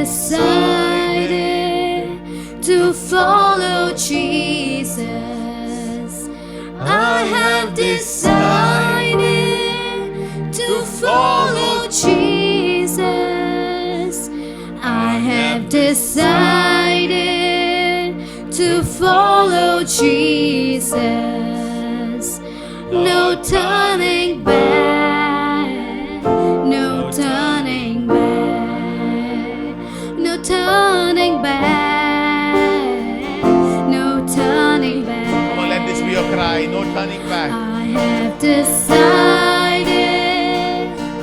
decided to follow Jesus. I have decided to follow Jesus. I have decided to follow Jesus. No turning back, no turning back, no turning back, no turning back. Come on, let this be your cry. No turning back. I have decided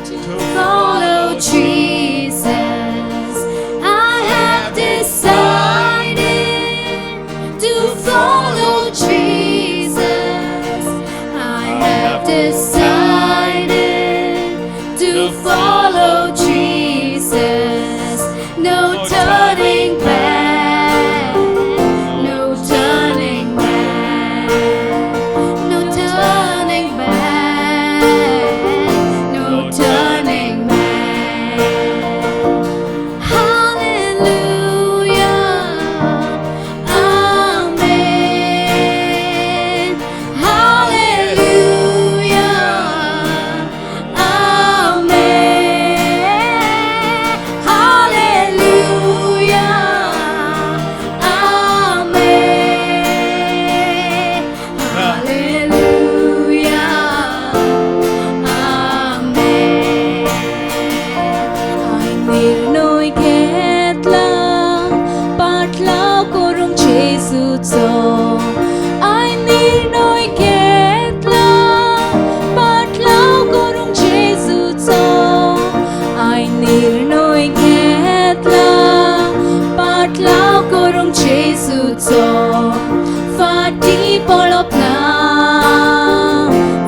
to follow Jesus. I have decided to follow Jesus. I have decided to follow Jesus. No turning back, no turning back, no turning back, no turning back. Hallelujah, amen. Hallelujah, amen. Hallelujah, amen. Hallelujah, amen. Ay निर्णयघेतला पाठलाव करूंक जेजूचो. Ay निर्णयघेतला पाठलाव करूंक जेजूचो. Ay निर्णयघेतला पाठलाव करूंक जेजूचो. फाटी पळप ना,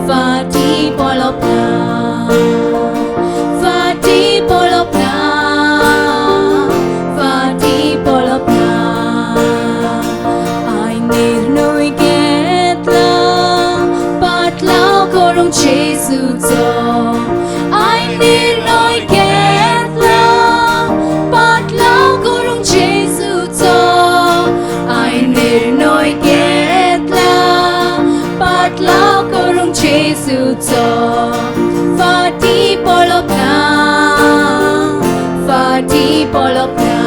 फाटी पळप ना, फाटी पळप ना, फाटी पळप ना. Ay निर्णयघेतला पाठलाव करूंक जेजूचो. Ay निर्णयघेतला पाठलाव करूंक जेजूचो. Ay निर्णयघेतला पाठलाव करूंक जेजूचो. फाटी पळप ना, फाटी पळप ना,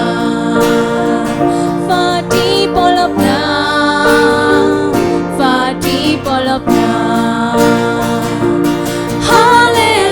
फाटी पळप ना, फाटी पळप ना. Hallelujah.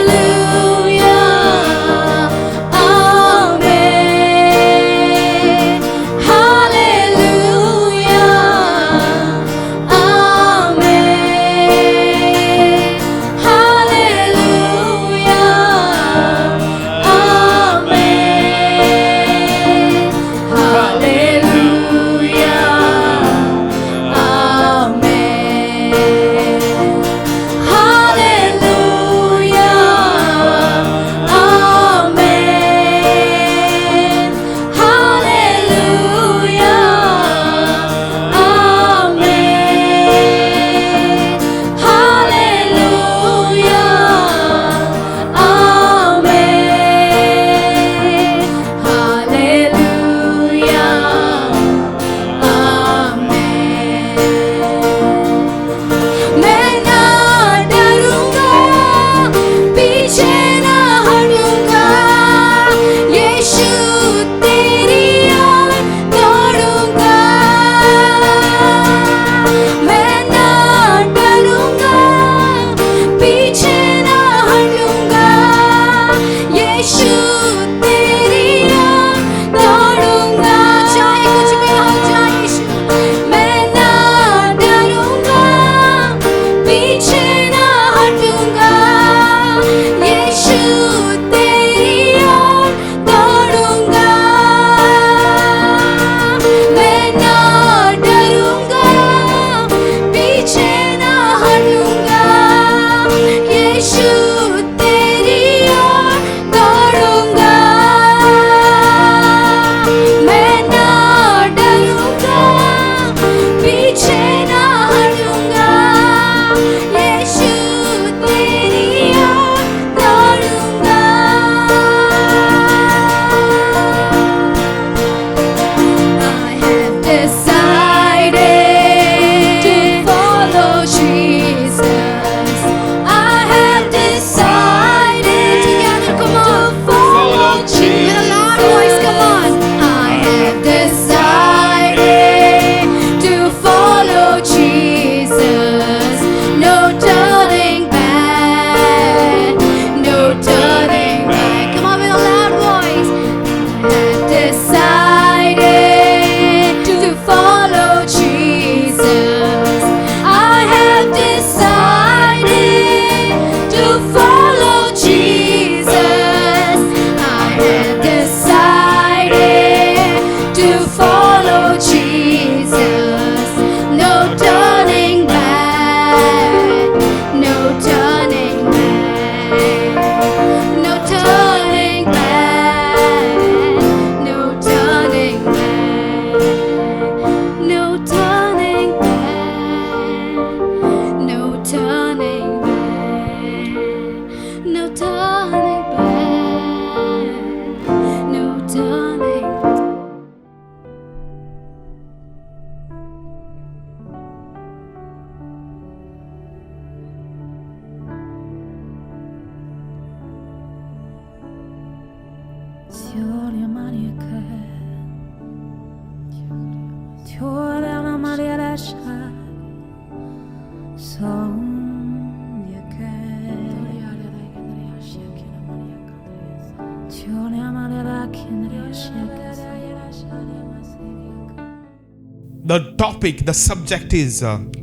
The topic, the subject is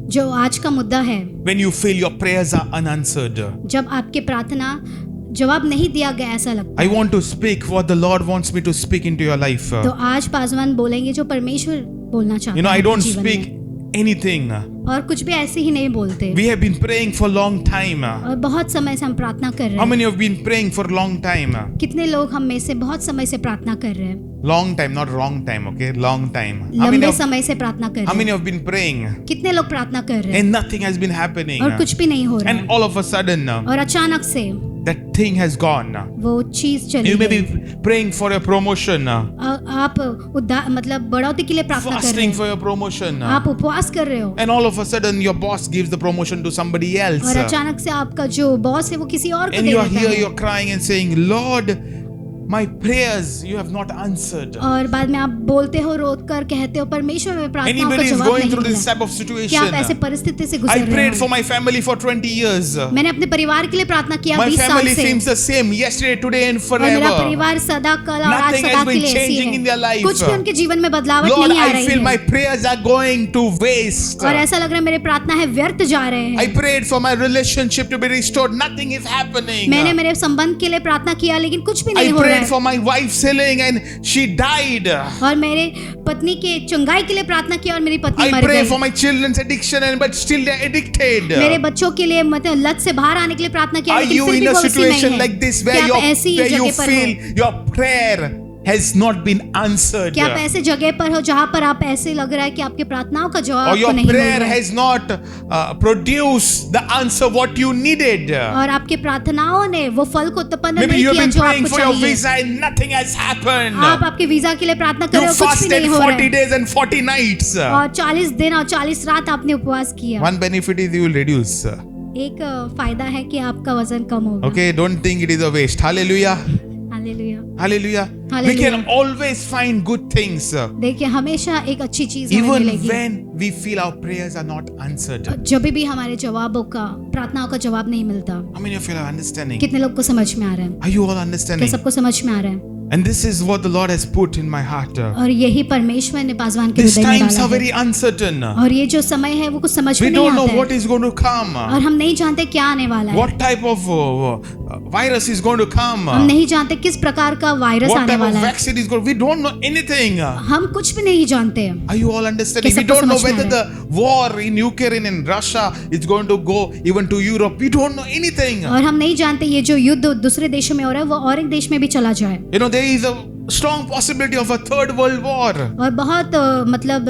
जो आज का मुद्दा है, when you feel your prayers are unanswered. जब आपके प्रार्थना जवाब नहीं दिया गया ऐसा लगता I want to speak what the Lord wants me to speak into your life. तो आज पासवान बोलेंगे जो परमेश्वर बोलना चाहता You know, है I don't जीवन speak में। anything. और कुछ भी ऐसे ही नहीं बोलते। We have been praying for long time. और बहुत समय से हम प्रार्थना कर रहे How हैं। many have been praying for long time? कितने लोग हम में से बहुत समय से प्रार्थना कर रहे हैं, Long time, not wrong time, okay? Long time. How many लंबे of, समय से प्रार्थना कर how रहे many हैं। have been praying कितने लोग प्रार्थना कर रहे हैं and nothing has been happening? और कुछ भी नहीं हो रहा And है। all of a sudden, और अचानक से that thing has gone. वो चीज चली You may गई। be praying for a promotion, आप मतलब बढ़ोतरी के लिए प्रार्थना कर रहे fasting हैं, for your promotion. आप उपवास कर रहे हो And all of a sudden, your boss gives the promotion to somebody else. और अचानक से आपका जो बॉस है वो किसी और को And दे you are देता here, है। you're crying and saying, Lord, my prayers you have not answered. और बाद में आप बोलते हो, रोक कर कहते हो, परमेश्वर में प्रार्थनाओं का Anybody is जवाब going नहीं through this मिला। type of क्या आप ऐसे situation? परिस्थिति से I गुजर रहे prayed for हो? my family for 20 years. मैंने अपने परिवार के लिए प्रार्थना किया My 20 साल family से, seems the same yesterday, today, and और मेरा forever. परिवार सदा कल और आज Nothing सदा has के been लिए ऐसी changing in their है। life. कुछ भी उनके जीवन में बदलावट Lord, नहीं आ I रही feel my है prayers are going to waste. और ऐसा लग रहा है मेरे प्रार्थना है व्यर्थ जा रहे I हैं। prayed for my relationship to be restored. Nothing is happening. मैंने मेरे संबंध के लिए प्रार्थना किया लेकिन कुछ भी I नहीं हो रहा prayed है। for my wife's healing and she died. और मेरे पत्नी के चंगाई के लिए प्रार्थना किया और मेरी पत्नी I मर pray गई। for my children's addiction and but still they're addicted. मेरे बच्चों के लिए मतलब लत से बाहर आने के लिए प्रार्थना किया Are लेकिन you फिर in भी a वो उसी में situation है। like this क्या where आप ऐसी you जगह पर feel हो? your prayer has not been answered? क्या आप ऐसे जगह पर हो जहाँ पर आप ऐसे लग रहा है कि आपके प्रार्थनाओं का जवाब Or आपको your नहीं मिल prayer रहा है has not produced the answer what you needed? और आपके प्रार्थनाओं ने वो फल को उत्पन्न Maybe नहीं you have किया been जो praying आपको for your चाहिए। visa and nothing has happened. आप आपके वीजा के लिए प्रार्थना कर You रहे हो, कुछ भी fasted नहीं हो रहा 40 है days and 40 nights. और 40 दिन और 40 रात आपने उपवास किया। One benefit is you will reduce. एक फायदा है कि आपका वजन कम होगा। Okay, don't think it is a waste. Hallelujah. Hallelujah. Hallelujah. We Hallelujah. can always find good things. देखिए हमेशा एक अच्छी चीज हमें Even मिलेगी। when we feel our prayers are not answered. जब भी हमारे जवाबों का प्रार्थनाओं का जवाब नहीं मिलता। How many of you are understanding? कितने लोग को समझ में आ रहा है? Are you all क्या understanding? सबको समझ में आ रहा है? And this is what the Lord has put in my heart. और यही परमेश्वर ने पासवान के These हृदय में times डाला are है। very uncertain. और ये जो समय है वो कुछ समझ We में नहीं don't know आता what है is going to come. और हम नहीं जानते क्या आने वाला है। What type of virus is going to come. हम नहीं जानते किस प्रकार का वायरस What आने type of वाला है। vaccine is going. We don't know anything. हम कुछ भी नहीं जानते हैं। Are you all understanding? कि We सबको don't know समझ में whether uh the war in Ukraine and Russia is going to go even to Europe. We don't know anything. और हम नहीं जानते ये जो युद्ध दूसरे देशों में हो रहा है वो और एक देश में भी चला जाए। You know, there is a strong possibility of a third world war. और बहुत मतलब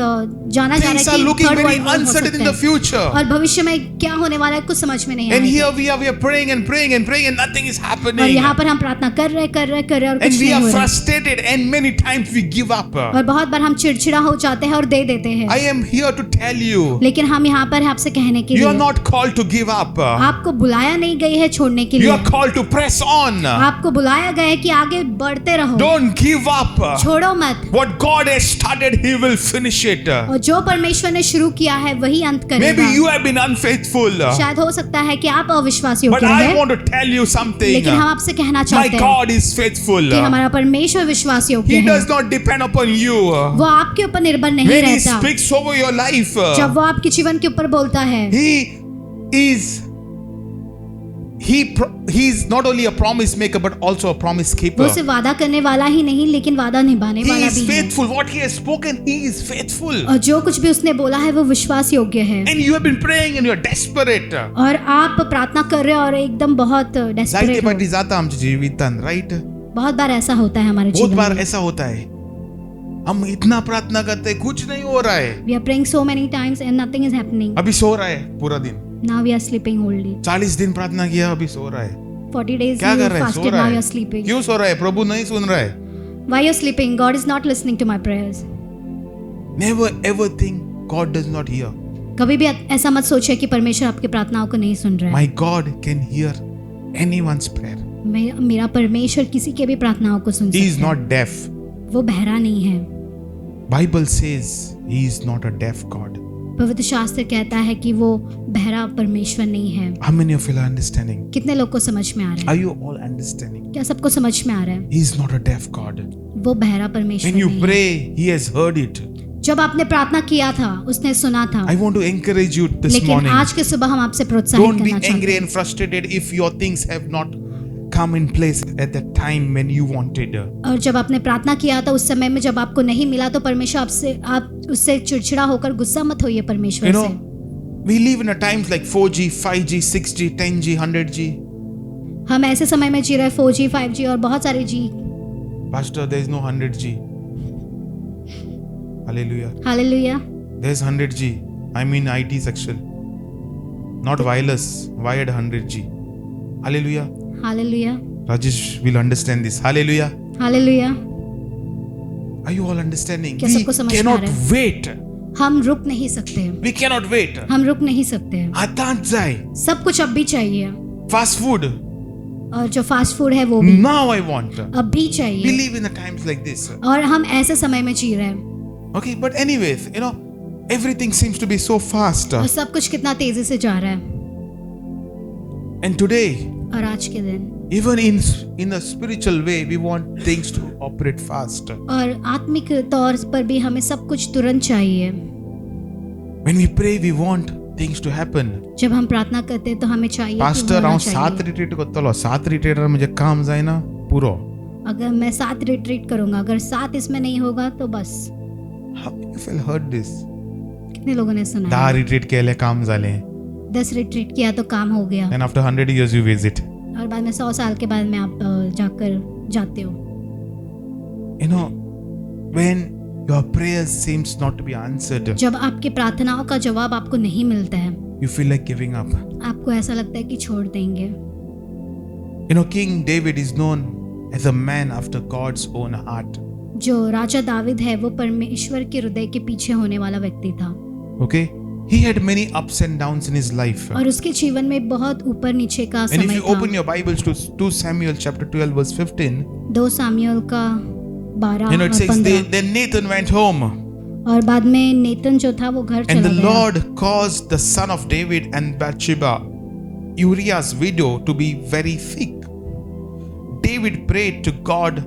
जाना जा Things रहा are है कि looking third very world war हो uncertain in सकता the है future. और भविष्य में क्या होने वाला है कुछ समझ में नहीं आ And रहा here we are praying and praying and praying and nothing is और happening. यहाँ पर हम प्रार्थना कर रहे और And कुछ we नहीं are हो रहा है। frustrated and many times we give up. और बहुत बार हम चिड़चिड़ा हो जाते हैं और दे देते हैं। I am here to tell you, लेकिन हम यहाँ पर हैं आपसे कहने के you are लिए not called to give up. आपको बुलाया नहीं गई है छोड़ने के You लिए। are called to press on. आपको बुलाया गया है कि आगे बढ़ते रहो, Don't give up. छोड़ो मत। What God has started, He will finish it. और जो परमेश्वर ने शुरू किया है वही अंत Maybe करेगा। you have been unfaithful. शायद हो सकता है कि आप अविश्वासी हो But गए I हैं, want to tell you something. लेकिन हम आपसे कहना My चाहते हैं God is faithful. कि हमारा परमेश्वर विश्वास योग्य He है। does not depend upon you. वो आपके ऊपर निर्भर नहीं When He रहता। speaks over your life, जब वो आपके जीवन के ऊपर बोलता है, He is not only a promise maker but also a promise वो keeper. सिर्फ वादा करने वाला ही नहीं लेकिन वादा निभाने He वाला is भी है। faithful. What He has spoken, He is faithful. और जो कुछ भी उसने बोला है वो विश्वास योग्य है। And you have been praying and you are desperate. और आप प्रार्थना कर रहे हो और एकदम बहुत जाते डेस्परेट हो। पाठी जाता आमच्या जीवितान, right? बहुत बार ऐसा होता है हमारे बहुत जीवन बार में। ऐसा होता है, हम इतना प्रार्थना करते हैं कुछ नहीं हो रहा है। We are praying so many times and nothing is happening. अभी सो रहा है पूरा दिन, Now we are sleeping wholly. 40 दिन प्रार्थना किया, अभी सो रहा है। 40 days क्या you कर रहा है? सो fasted, रहा now you है। are sleeping. क्यों सो रहा है? प्रभु नहीं सुन रहा है। Why you are sleeping? God is not listening to my prayers. Never ever think God does not hear. कभी भी ऐसा मत सोचिए कि परमेश्वर आपकी प्रार्थनाओं को नहीं सुन रहा है। My God can hear anyone's prayer. मेरा परमेश्वर किसी के भी प्रार्थनाओं को सुन He is सकता है। not deaf. वो बहरा नहीं है। Bible says He is not a deaf God. पवित्र शास्त्र कहता है कि वो बहरा परमेश्वर नहीं है। How many of you are understanding? कितने लोग को समझ में आ रहा Are है? you all understanding? क्या सबको समझ में आ रहा है? He is not a deaf God. वो बहरा परमेश्वर When you नहीं है। pray, He has heard it. जब आपने प्रार्थना किया था उसने सुना था। I want to encourage you this लेकिन morning. आज के सुबह हम आपसे प्रोत्साहित Don't be करना चाहते angry हैं। and frustrated if your things have not come in place at the time when you wanted. और जब आपने प्रार्थना किया था उस समय में जब आपको नहीं मिला तो परमेश्वर आप उससे चिड़चिड़ा होकर गुस्सा मत होइए परमेश्वर You से। know, we live in a times like 4G, 5G, 6G, 10G, 100G. हम ऐसे समय में जी रहे 4G, 5G और बहुत सारे जी। Pastor, there is no 100G. Hallelujah. Hallelujah. There's 100G. I mean IT section. Not wireless, wired 100G. Hallelujah. Hallelujah. Rajesh will understand this. Hallelujah. Hallelujah. Are you all understanding? क्या We सबको समझ में आ cannot रहा है? wait. हम रुक नहीं सकते। We cannot wait. हम रुक नहीं सकते। Atant jai. सब कुछ अब भी चाहिए Fast food. और जो फास्ट फूड है वो भी Now I want. अब भी We चाहिए। live in the times like this. और हम ऐसे समय में जी रहे हैं Okay, but anyways, everything seems to be so fast. और सब कुछ कितना तेजी से जा रहा है। And today, और आज के दिन even in a spiritual way, we want things to operate fast. और आत्मिक तौर पर भी हमें सब कुछ तुरंत चाहिए। When we pray, we want things to happen. जब हम प्रार्थना करते हैं तो हमें चाहिए कि Pastor, होना around चाहिए। 7 retreat करतो 7 retreat मुझे काम जाए ना पूरा. अगर मैं 7 रिट्रीट करूंगा अगर 7 इसमें नहीं होगा तो बस। How many of you heard this? कितने लोगों ने सुना 10 है? retreat केले काम झाले. 10 रिट्रीट किया तो काम हो गया And after 100 years you visit. और बाद में 100 साल के बाद में आप जाकर जाते हो। When your prayers seems not to be answered, जब आपकी प्रार्थनाओं का जवाब आपको नहीं मिलता है you feel like giving up. आपको ऐसा लगता है कि छोड़ देंगे। King David is known as a man after God's own heart. जो राजा दाविद है वो परमेश्वर के हृदय के पीछे होने वाला व्यक्ति था। Okay? He had many ups and downs in his life. और उसके जीवन में बहुत ऊपर नीचे का And if समय you था। open your Bibles to 2 Samuel chapter 12 verse 15, 2 Samuel का 12 it और says 15 then Nathan went home और बाद में नेतन जो था वो घर and चला the गया। Lord caused the son of David and Bathsheba, Uriah's widow, to be very sick. David prayed to God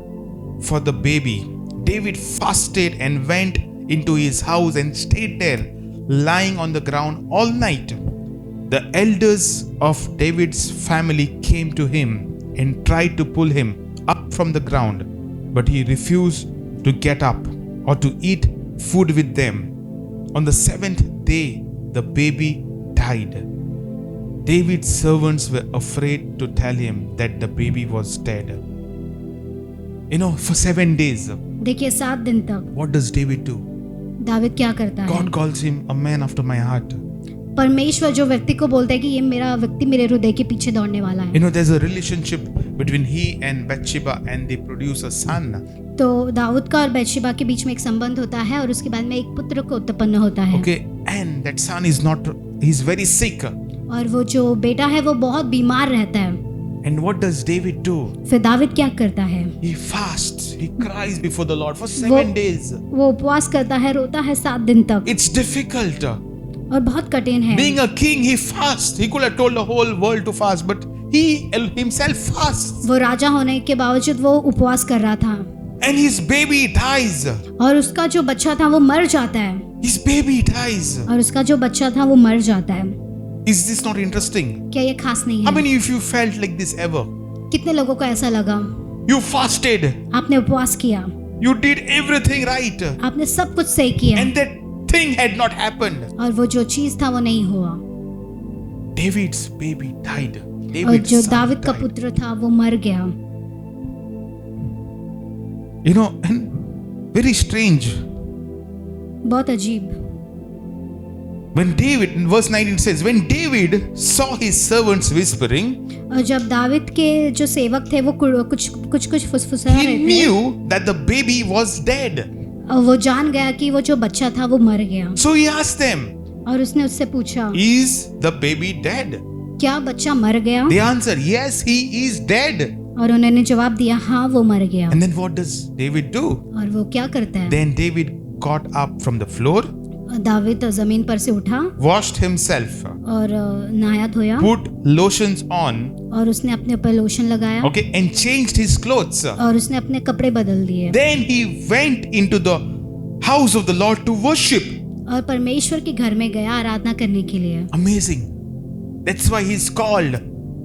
for the baby. David fasted and went into his house and stayed there, lying on the ground all night. The elders of David's family came to him and tried to pull him up from the ground, but he refused to get up or to eat food with them. On the 7th day, the baby died. David's servants were afraid to tell him that the baby was dead. For 7 days, देखिए 7 दिन तक what does David do? David क्या करता है? God calls him a man after my heart. परमेश्वर जो व्यक्ति को बोलता है कि ये मेरा व्यक्ति मेरे हृदय के पीछे दौड़ने वाला है। There's a relationship between he and Bathsheba and they produce a son. तो दाऊद का और बैतशेबा के बीच में एक संबंध होता है और उसके बाद में एक पुत्र को उत्पन्न होता है। Okay, and that son he's very sick. और वो जो बेटा है वो बहुत बीमार रहता है। And what does David do? फिर दाविद क्या करता है? He fasts, he cries before the Lord for 7 days. वो उपवास करता है, रोता है 7 दिन तक It's difficult. और बहुत कठिन है। Being a king, he fasts. He could have told the whole world to fast, but he himself fasts. वो राजा होने के बावजूद वो उपवास कर रहा था And his baby dies. और उसका जो बच्चा था वो मर जाता है। His baby dies. और उसका जो बच्चा था वो मर जाता है। Is this not interesting? क्या ये खास नहीं How है? many of you felt like this ever? कितने लोगों को ऐसा लगा? You fasted. आपने उपवास किया, You did everything right. आपने सब कुछ सही किया And that thing had not happened. और वो जो चीज था वो नहीं हुआ। David's baby died. और David's जो son दाविद का died. पुत्र था वो मर गया। And very strange. बहुत अजीब। When David, in verse 19 says, when David saw his servants whispering, और जब दाविद के जो सेवक थे वो कुछ फुसफुसा he रहे थे knew that the baby was dead. और वो जान गया कि वो जो बच्चा था वो मर गया। So he asked them, और उसने उससे पूछा, is the baby dead? क्या बच्चा मर गया? They answered, yes, he is dead. और उन्होंने जवाब दिया, हाँ वो मर गया। And then what does David do? और वो क्या करता है? Then David got up from the floor. David जमीन पर से उठा washed himself, और नहाया धोया put lotions on, और उसने अपने ऊपर लोशन लगाया okay, and changed his clothes. और उसने अपने कपड़े बदल दिए Then he went into the house of the Lord to worship. और परमेश्वर के घर में गया आराधना करने के लिए। Amazing. That's why he's called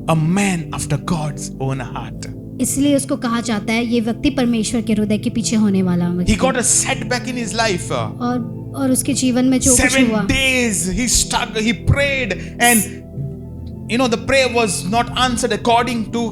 a man after God's own heart. इसलिए उसको कहा जाता है ये व्यक्ति परमेश्वर के हृदय के पीछे होने वाला He व्यक्ति। got a setback in his life. और उसके जीवन में जो कुछ हुआ 7 days he stuck, he prayed, and you know the prayer was not answered according to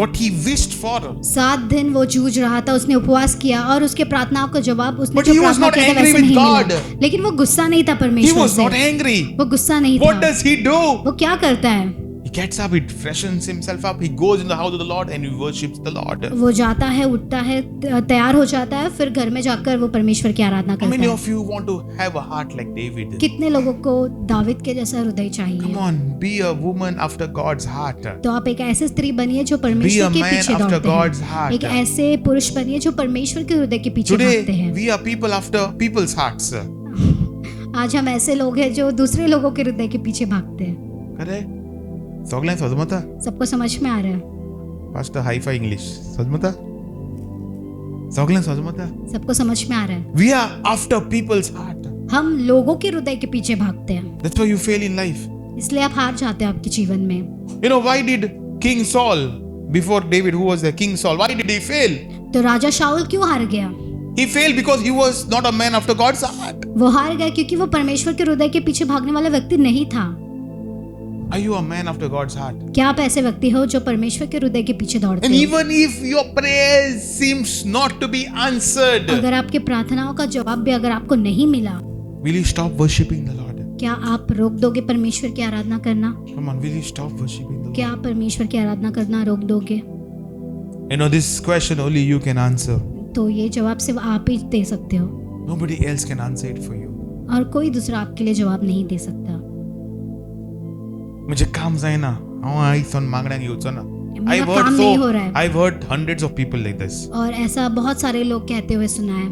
what he wished for. 7 दिन वो जूझ रहा था, उसने उपवास किया और उसके प्रार्थनाओं का जवाब उसने But जो he was प्रार्थना not किया था angry वैसे with नहीं God. मिला। लेकिन वो गुस्सा नहीं था He परमेश्वर was not से, angry. वो गुस्सा नहीं What था। does he do? वो क्या करता है? He gets up, he freshens himself up, he goes in the house of the Lord and he worships the Lord. वो जाता है, उठता है, तैयार हो जाता है, फिर घर में जाकर वो परमेश्वर की आराधना How करता many है। of you want to have a heart like David? कितने लोगों को दाविद के जैसा हृदय Come चाहिए? on, be a woman after God's heart. तो आप एक ऐसे स्त्री बनिए जो Be परमेश्वर a के man पीछे after दौड़ते God's हैं। heart. एक ऐसे पुरुष बनिए जो परमेश्वर के हृदय के पीछे भागते Today, हैं। we are people after people's hearts. आज हम ऐसे लोग हैं जो दूसरे लोगों के हृदय के पीछे भागते हैं। Correct? सगळ्यांक समजता? सबको समझ में आ रहा है? Pastor Hi-Fi English. समजता? सगळ्यांक समजता? सबको समझ में आ रहा है? We are after people's heart. हम लोगों के हृदय के पीछे भागते हैं, That's why you fail in life. इसलिए आप हार जाते हो आपके जीवन में। You know, why did King Saul, before David, who was the King Saul, why did he fail? तो राजा शाऊल क्यों हार गया? He failed because he was not a man after God's heart. वो हार गया क्योंकि वो परमेश्वर के हृदय के पीछे भागने वाला व्यक्ति नहीं था। Are you a man after God's heart? क्या आप ऐसे व्यक्ति हो जो परमेश्वर के हृदय के पीछे दौड़ते And हो? even if your prayers seems not to be answered, अगर आपके प्रार्थनाओं का जवाब भी अगर आपको नहीं मिला, will you stop worshiping the Lord? क्या आप रोक दोगे परमेश्वर की आराधना करना? Come on, will you stop worshiping the Lord? क्या आप परमेश्वर की आराधना करना रोक दोगे? You know, this question only you can answer. तो ये जवाब सिर्फ आप ही दे सकते हो Nobody else can answer it for you. और कोई दूसरा आपके लिए जवाब नहीं दे सकता। मुझे काम जायना हांव आयसून मागण्यांक येवचो ना. मेरा काम नहीं हो रहा है। I've heard hundreds of people like this. और ऐसा बहुत सारे लोग कहते हुए सुना है,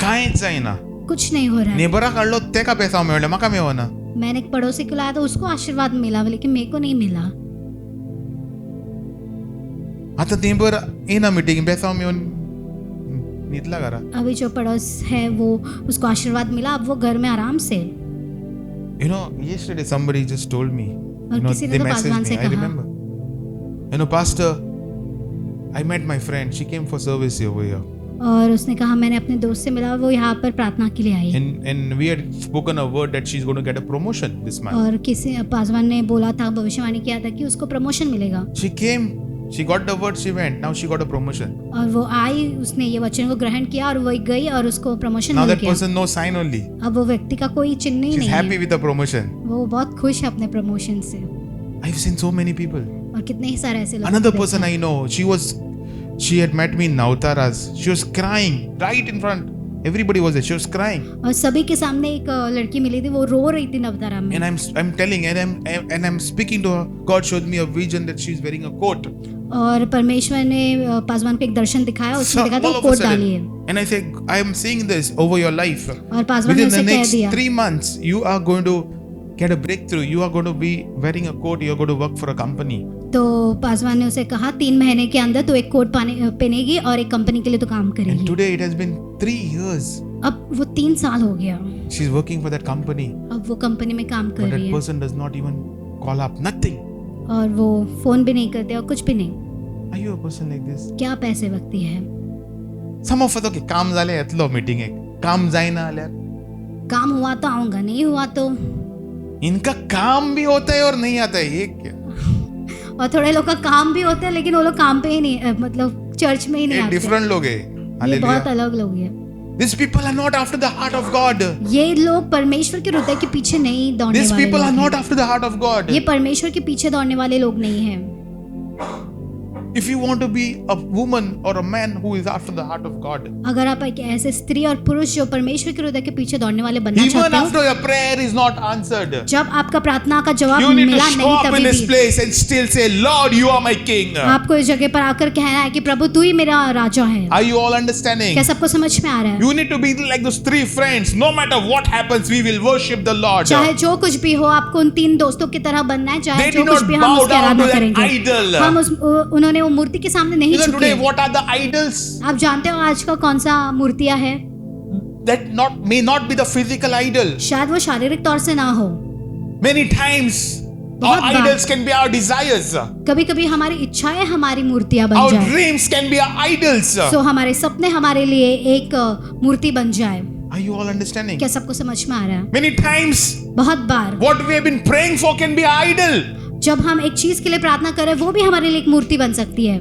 कांयच जायना. कुछ नहीं हो रहा है। नेबराक हाडलो तेका पैसा मेळ्ळे म्हाका मेळना. मैंने एक पड़ोसी को लाया तो उसको आशीर्वाद मिला, लेकिन मेरे को नहीं मिला। आतां नेबर येना मिटींग पैसा मेळून न्हिदला घरा. अभी जो पड़ोस है वो उसको आशीर्वाद मिला, अब वो घर में आराम से। You know, yesterday somebody just told me. और किसी ने तो पासवान से I कहा, remember. You know, Pastor, I met my friend. She came for service over here. और उसने कहा मैंने अपने दोस्त से मिला, वो यहाँ पर प्रार्थना के लिए आई। And we had spoken a word that she's going to get a promotion this month. और किसी पासवान ने बोला था, भविष्यवाणी किया था कि उसको प्रमोशन मिलेगा। She came, she got the word, she went. Now she got a promotion. और वो आई, उसने ये वचन को ग्रहण किया और वो गई और उसको प्रमोशन Now मिल that गया। person no sign only. अब वो व्यक्ति का कोई चिन्ह ही She's नहीं happy है, with the promotion. वो बहुत खुश है अपने प्रमोशन से। I've seen so many people. और कितने ही सारे ऐसे लोग। Another person I know, she had met me in Navtaras. She was crying right in front. Everybody was there. She was crying. और सभी के सामने एक लड़की मिली थी, वो रो rही थी नवतारा में। And I'm telling and I'm speaking to her. God showed me a vision that she's wearing a coat. और परमेश्वर ने पासवान को एक दर्शन दिखाया, उसमें So, देखा था all वो of a कोट डाली है। sudden, and I say, I am seeing this over your life. और पासवान ने Within the उसे कह next दिया, 3 months, you are going to get a breakthrough. You are going to be wearing a coat. You are going to work for a company. तो पासवान ने उसे कहा 3 महीने के अंदर तो एक कोट पहनेगी और एक कंपनी के लिए तो काम And करेगी। today it has been 3 years. अब वो 3 साल हो गया, She's working for that company. अब वो कंपनी में काम कर But रही that है person does not even call up. Nothing. और वो फोन भी नहीं करते और कुछ भी नहीं। Are you a person like this? क्या आप ऐसे व्यक्ति हैं? Some of us, okay, काम झाले येतलो मीटिंग एक काम जायना आल्यार काम हुआ तो आऊंगा, नहीं हुआ तो। इनका काम भी होता है और नहीं आता है, ये क्या? और थोड़े लोग का काम भी होता है लेकिन वो लोग काम पे ही नहीं, मतलब चर्च में ही नहीं ये आते। डिफरेंट लोग है. ये बहुत Hallelujah. अलग लोग हैं। These people are not after the heart of God. ये लोग परमेश्वर के हृदय के पीछे नहीं दौड़ने These वाले people are लोग not हैं। after the heart of God. ये परमेश्वर के पीछे दौड़ने वाले लोग नहीं हैं। If you want to be a woman or a man who is after the heart of God, अगर आप एक ऐसे स्त्री और पुरुष जो परमेश्वर के हृदय के पीछे दौड़ने वाले बनना even चाहते हो, after your prayer is not answered, जब आपका प्रार्थना का जवाब you need to मिला show नहीं up in तभी this भी place and still say, Lord, you are my king. आपको इस जगह पर आकर कहना है कि प्रभु तू ही मेरा राजा है। Are you all understanding? क्या सबको समझ में आ रहा है? You need to be like those three friends. No matter what happens, we will worship the Lord. चाहे जो कुछ भी हो, आपको उन तीन दोस्तों की तरह बनना है। चाहे They जो did कुछ not भी हम bow उसकी down आराधना to that करेंगे, idol. हम उन्होंने वो मूर्ति के सामने नहीं Even today, झुके। what are the idols? आप जानते हो आज का कौन सा मूर्तियां है? That may not be the physical idol. शायद वो शारीरिक तौर से ना हो। Many times, our बहुत बार। idols can be our desires. कभी कभी हमारी इच्छाएं हमारी मूर्तियां बन Our जाए, dreams can be our idols. सो हमारे सपने हमारे लिए एक मूर्ति बन जाए। Are you all understanding? क्या सबको समझ में आ रहा है? Many times, बहुत बार what we have been praying for can be our idol. जब हम एक चीज के लिए प्रार्थना करें, वो भी हमारे लिए एक मूर्ति बन सकती है।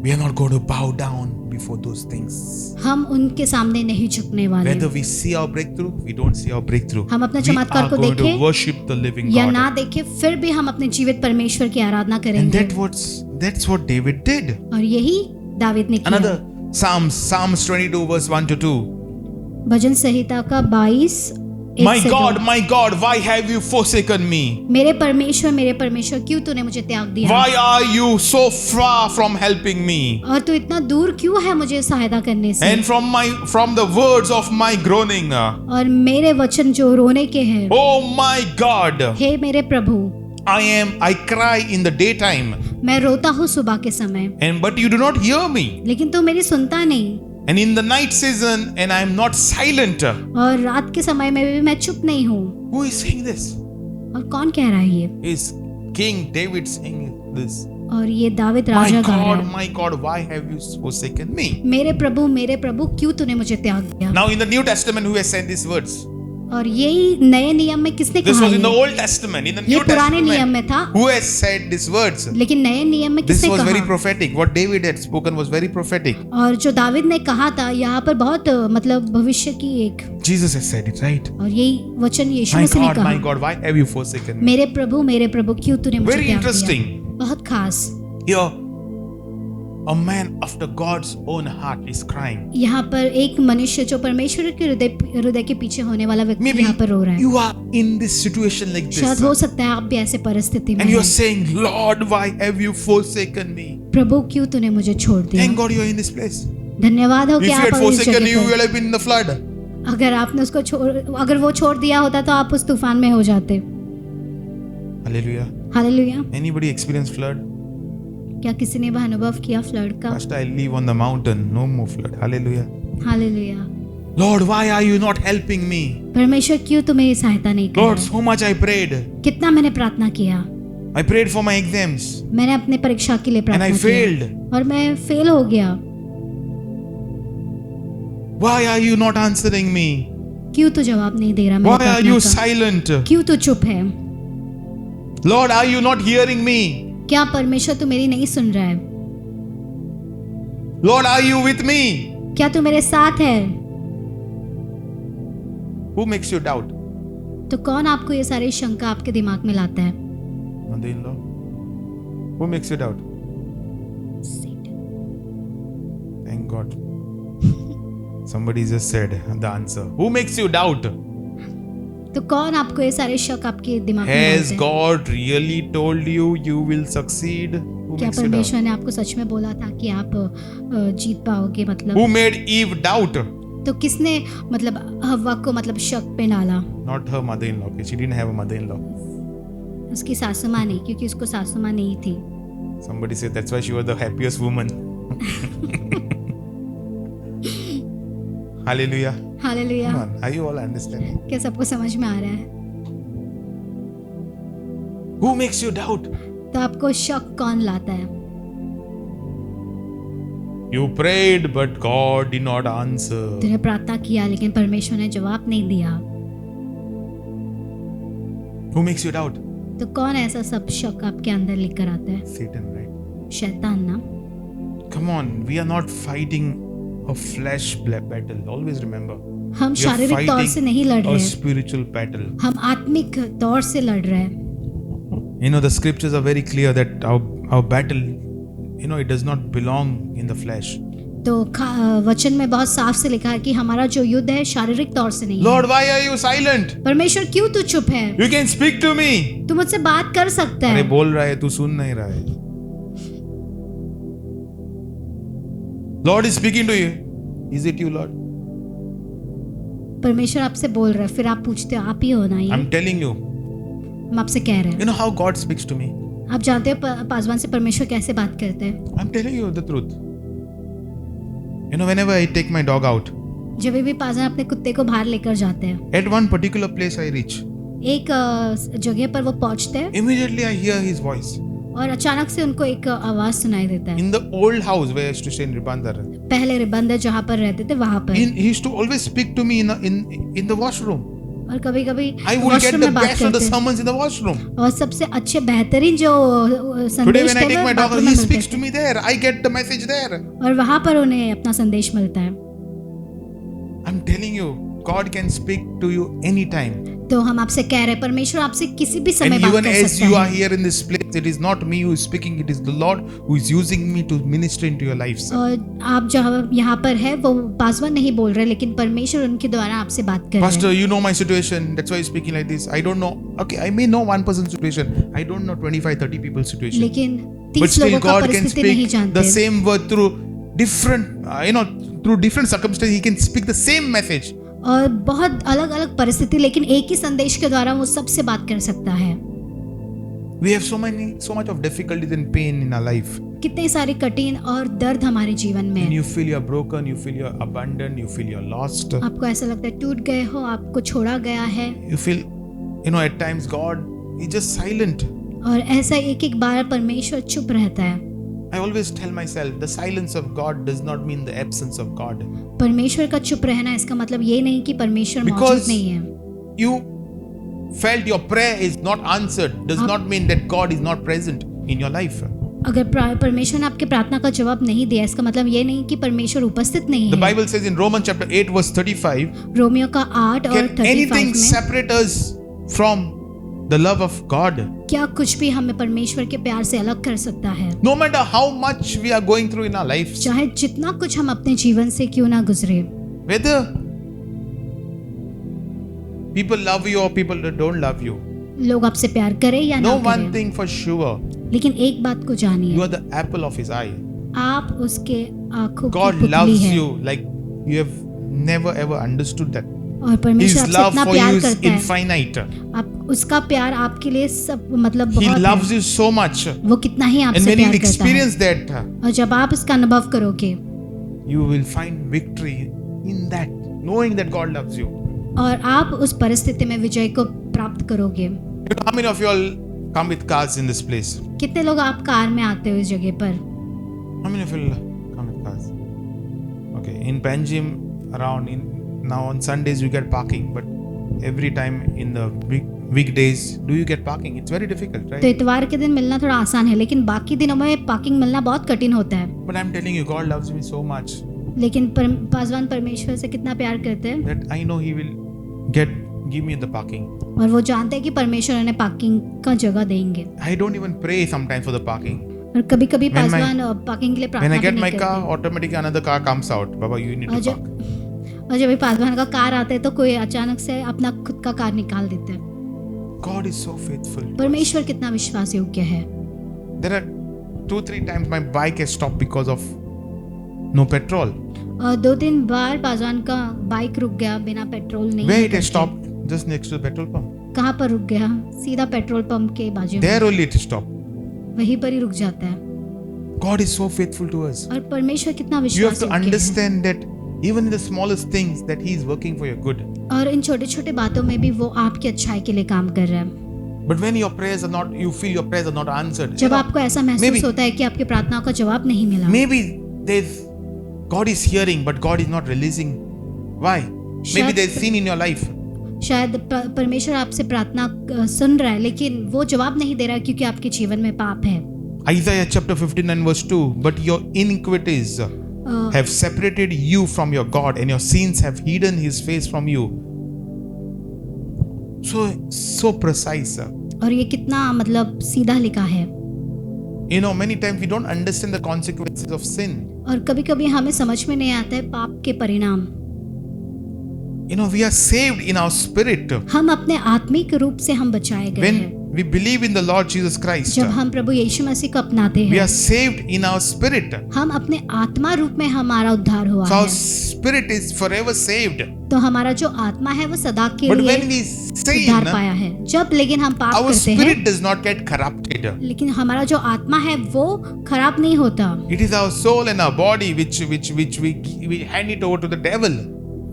We are not going to bow down before those things. हम उनके सामने नहीं झुकने वाले। Whether we see our breakthrough, we don't see our breakthrough. हम अपने We चमत्कार are को going to देखें worship the living या God. ना देखें, फिर भी हम अपने जीवित परमेश्वर की आराधना And करेंगे। that's what David did. और यही दावीद ने किया। Another Psalms 22 verse 1 to 2. भजन संहिता का 22 My 1 से 2। God, why have you forsaken me? मेरे परमेश्वर, क्यों तूने मुझे त्याग दिया? Why are you so far from helping me? और तू इतना दूर क्यों है मुझे सहायता करने से? And from the words of my groaning. और मेरे वचन जो रोने के हैं, Oh my God, हे मेरे प्रभु, I cry in the daytime, मैं रोता हूँ सुबह के समय, but you do not hear me. लेकिन तू मेरी सुनता नहीं। And in the night season, and I am not silent. और रात के समय में भी मैं चुप नहीं हूँ। Who is saying this? और कौन कह रहा है ये? Is King David saying this? और ये दावीद My राजा गा रहा है, my God, why have you forsaken me? मेरे प्रभु, क्यों तूने मुझे त्याग दिया? Now in the New Testament, who has said these words? और यही नए नियम में किसने This कहा was in the ये? Old Testament. In the ये New पुराने नियम Testament, में था, who has said these words? लेकिन नए नियम में This किसने was very कहा? prophetic. What David had spoken was very prophetic. और जो दावीद ने कहा था, यहाँ पर बहुत मतलब भविष्य की एक, Jesus has said it, right? और यही वचन यीशु My मसीह ने God, my कहा, God, why have you forsaken me? मेरे प्रभु, क्यों तूने मुझे Very त्याग interesting. दिया? बहुत खास। Here, a man after God's own heart is crying. यहाँ पर एक मनुष्य जो परमेश्वर के हृदय के पीछे होने वाला व्यक्ति Maybe यहाँ पर रो रहा है। you are in this situation like शायद this, हो सकता है आप भी ऐसे परिस्थिति में and you are हैं। saying, Lord, why have you forsaken me? प्रभु क्यों तूने मुझे छोड़ दिया? Thank God you are in this place. धन्यवाद हो If कि you had आप इस forsaken, जगह you पर। will have been in the flood. अगर आपने उसको अगर वो छोड़ दिया होता तो आप उस तूफान में हो जाते। Hallelujah. Hallelujah. Anybody experience flood? क्या किसी ने वह अनुभव किया फ्लड का? First I live on the mountain, no more flood. Hallelujah. Hallelujah. Lord, why are you not helping me? परमेश्वर क्यों तू मेरी सहायता नहीं कर Lord, रहा? so much I prayed. कितना मैंने प्रार्थना किया, I prayed for my exams मैंने अपने परीक्षा के लिए and प्रार्थना I की failed. और मैं फेल हो गया। Why are you not answering me? क्यों तू जवाब नहीं दे रहा मेरी Why are you प्रार्थना का? silent? क्यों तू चुप है? Lord, are you not hearing me? क्या परमेश्वर तू मेरी नहीं सुन रहा है? Lord, are you with me? क्या तू मेरे साथ है? Who makes you doubt? तो कौन आपको ये सारी शंका आपके दिमाग में लाता है? Mother-in-law? Who makes you doubt? Thank God. Somebody just said the answer. Who makes you doubt? तो कौन आपको ये सारे शक आपके दिमाग में Has डालते हैं? God really told you you will succeed? Who क्या makes you doubt? परमेश्वर ने आपको सच में बोला था कि आप जीत पाओगे? मतलब Who made Eve doubt? तो किसने मतलब हव्वा को मतलब शक पे डाला? Not her mother-in-law. Okay, she didn't have a mother-in-law. उसकी सासू माँ नहीं, क्योंकि उसको सासू माँ नहीं थी। Somebody said that's why she was the happiest woman. Hallelujah. Hallelujah. Come on, are you all understanding? क्या सबको समझ में आ रहा है? Who makes you doubt? तो आपको शक कौन लाता है? You prayed, but God did not answer. तूने प्रार्थना किया लेकिन परमेश्वर ने जवाब नहीं दिया। Who makes you doubt? तो कौन ऐसा सब शक आपके अंदर लेकर आता है? Satan, right? शैतान ना। Come on, we are not fighting a flesh battle. Always remember. हम We are शारीरिक तौर से नहीं लड़ fighting a रहे हैं, spiritual battle. हम आत्मिक तौर से लड़ रहे हैं। You know, the scriptures are very clear that our battle, it does not belong in the flesh. तो वचन में बहुत साफ से लिखा है कि हमारा जो युद्ध है शारीरिक तौर से नहीं Lord, है। why are you silent? परमेश्वर क्यों तू चुप है? You can speak to me. तू मुझसे बात कर सकता अरे है। बोल रहा है, तू सुन नहीं रहा है। Lord is speaking to you. Is it you, Lord? परमेश्वर आपसे बोल रहा है, फिर आप पूछते हो आप ही हो ना ये? I'm telling you. हम आपसे कह रहे हैं। You know how God speaks to me? आप जानते हो पासवान से परमेश्वर कैसे बात करते हैं? I'm telling you the truth. Whenever I take my dog out, जब भी पासवान अपने कुत्ते को बाहर लेकर जाते हैं, at one particular place I reach, एक जगह पर वो पहुंचते हैं immediately I hear his voice. और अचानक से उनको एक आवाज सुनाई देता है। In the old house where I used to stay in Ribandar, पहले रिबंदर जहाँ पर रहते थे वहाँ पर, he used to always speak to me in the washroom. और कभी कभी I would get washroom the में बात best of the करते हैं। sermons in the washroom. और सबसे अच्छे बेहतरीन जो Today संदेश when I थे take वो my dog, बाथरूम में he मिलते speaks to थे। me there. I get the message there. और वहाँ पर उन्हें अपना संदेश मिलता है। I'm telling you, God can speak to you anytime. तो हम आपसे कह रहे हैं परमेश्वर आपसे किसी भी समय And बात even कर as सकता you are है। here in this place, it is not me who is speaking, it is the Lord who is using me to minister into your lives. और आप जहाँ यहाँ पर है वो पासवान नहीं बोल रहे, लेकिन परमेश्वर उनके द्वारा आपसे बात कर रहे Pastor, हैं। you know my situation. That's why I'm speaking like this. I don't know. Okay, I may know one person's situation. I don't know 25, 30 people's situation. लेकिन But 30 still, लोगों का God can परिस्थिति नहीं speak जानते। the same word through different, through different circumstances. He can speak the same message. और बहुत अलग अलग परिस्थिति, लेकिन एक ही संदेश के द्वारा वो सबसे बात कर सकता है। We have so much of difficulties and pain in our life. कितने सारे कठिन और दर्द हमारे जीवन में And है। you feel you're broken, you feel you're abandoned, you feel you're lost. आपको ऐसा लगता है टूट गए हो, आपको छोड़ा गया है, You feel, at times God is just silent. और ऐसा एक एक बार परमेश्वर चुप रहता है। I always tell myself, the silence of God does not mean the absence of God. परमेश्वर का चुप रहना इसका मतलब ये नहीं कि परमेश्वर मौजूद Because नहीं है। you felt your prayer is not answered does not mean that God is not present in your life. अगर परमेश्वर ने आपके प्रार्थना का जवाब नहीं दिया, इसका मतलब ये नहीं कि परमेश्वर उपस्थित नहीं The है। Bible says in Romans chapter 8 verse 35, Romeo का 8 और can 35 anything में separate us from the love of God? क्या कुछ भी हमें परमेश्वर के प्यार से अलग कर सकता है? No matter how much we are going through in our lives, चाहे जितना कुछ हम अपने जीवन से क्यों ना गुजरे, whether people love you or people don't love you, लोग आपसे प्यार करें या know ना one करें, thing for sure, लेकिन एक बात को you जानिए, are the apple of his eye. आप उसके आंखों की God पुतली loves है। you like you have never ever understood that. और परमेश्वर His आपसे love इतना for प्यार you is करता है, infinite. आप उसका प्यार आपके लिए सब मतलब He बहुत loves है। you so much. वो कितना ही And आपसे when you प्यार करता है। experience that, और जब आप इसका अनुभव करोगे you will find victory in that, knowing that God loves you. और आप उस परिस्थिति में विजय को प्राप्त करोगे। You know, how many of you all come with cars in this place? कितने लोग आप कार में आते हो इस जगह पर? How many of you come with cars? Okay, in Panjim, now on Sundays you get parking, but every time in the weekdays, do you get parking? It's very difficult, तो right? इतवार के दिन मिलना थोड़ा आसान है, लेकिन बाकी दिनों में पार्किंग मिलना बहुत कठिन होता है। But I'm telling you, God loves me so much लेकिन पासवान परमेश्वर से कितना प्यार करते हैं, that I know He will give me the parking. और वो जानते हैं कि परमेश्वर उन्हें पार्किंग का जगह देंगे। I don't even pray sometimes for the parking. और कभी कभी When my- पासवान पार्किंग के लिए When प्रार्थना I भी get नहीं my car, करते। automatically another car comes out. Baba, you need और to park. और जब भी पासवान का कार आता है तो कोई अचानक से अपना खुद का कार निकाल देता है। God is so faithful. परमेश्वर कितना विश्वास योग्य है। There are 2-3 times my bike has stopped because of no petrol. और 2-3 बार पासवान का बाइक रुक गया बिना पेट्रोल नहीं। Where it has stopped? Just next to the petrol pump. कहाँ पर रुक गया? सीधा पेट्रोल पंप के बाजू में। There only it stopped. वहीं पर ही रुक जाता है। God is so faithful to us. और परमेश्वर कितना You have विश्वास to योग्य है। understand that even in the smallest things that He is working for your good. और इन छोटे छोटे बातों में भी वो आपकी अच्छाई के लिए काम कर रहा है। But when your prayers are not, you feel your prayers are not answered. जब आपको ऐसा महसूस maybe- होता है कि आपकी प्रार्थनाओं का जवाब नहीं मिला, Maybe there's God is hearing, but God is not releasing. Why? Maybe शायद- there's sin in your life. शायद परमेश्वर आपसे प्रार्थना सुन रहा है, लेकिन वो जवाब नहीं दे रहा है क्योंकि आपके जीवन में पाप है। Isaiah chapter 59 verse 2. But your iniquities have separated you from your God, and your sins have hidden His face from you. So precise. और ये कितना मतलब सीधा लिखा है। You know, many times we don't understand the consequences of sin. और कभी कभी हमें समझ में नहीं आता है पाप के परिणाम। You know, we are saved in our spirit हम अपने आत्मिक रूप से हम बचाए गए when हैं we believe in the Lord Jesus Christ. जब हम प्रभु यीशु मसीह को अपनाते We हैं। are saved in our spirit. हम अपने आत्मा रूप में हमारा उद्धार हुआ So our है। spirit is forever saved. तो हमारा जो आत्मा है वो सदा के But लिए when we उद्धार sin, पाया है। जब लेकिन हम पाप our करते हैं, spirit does not get corrupted. लेकिन हमारा जो आत्मा है वो खराब नहीं होता। It is our soul and our body which we hand it over to the devil.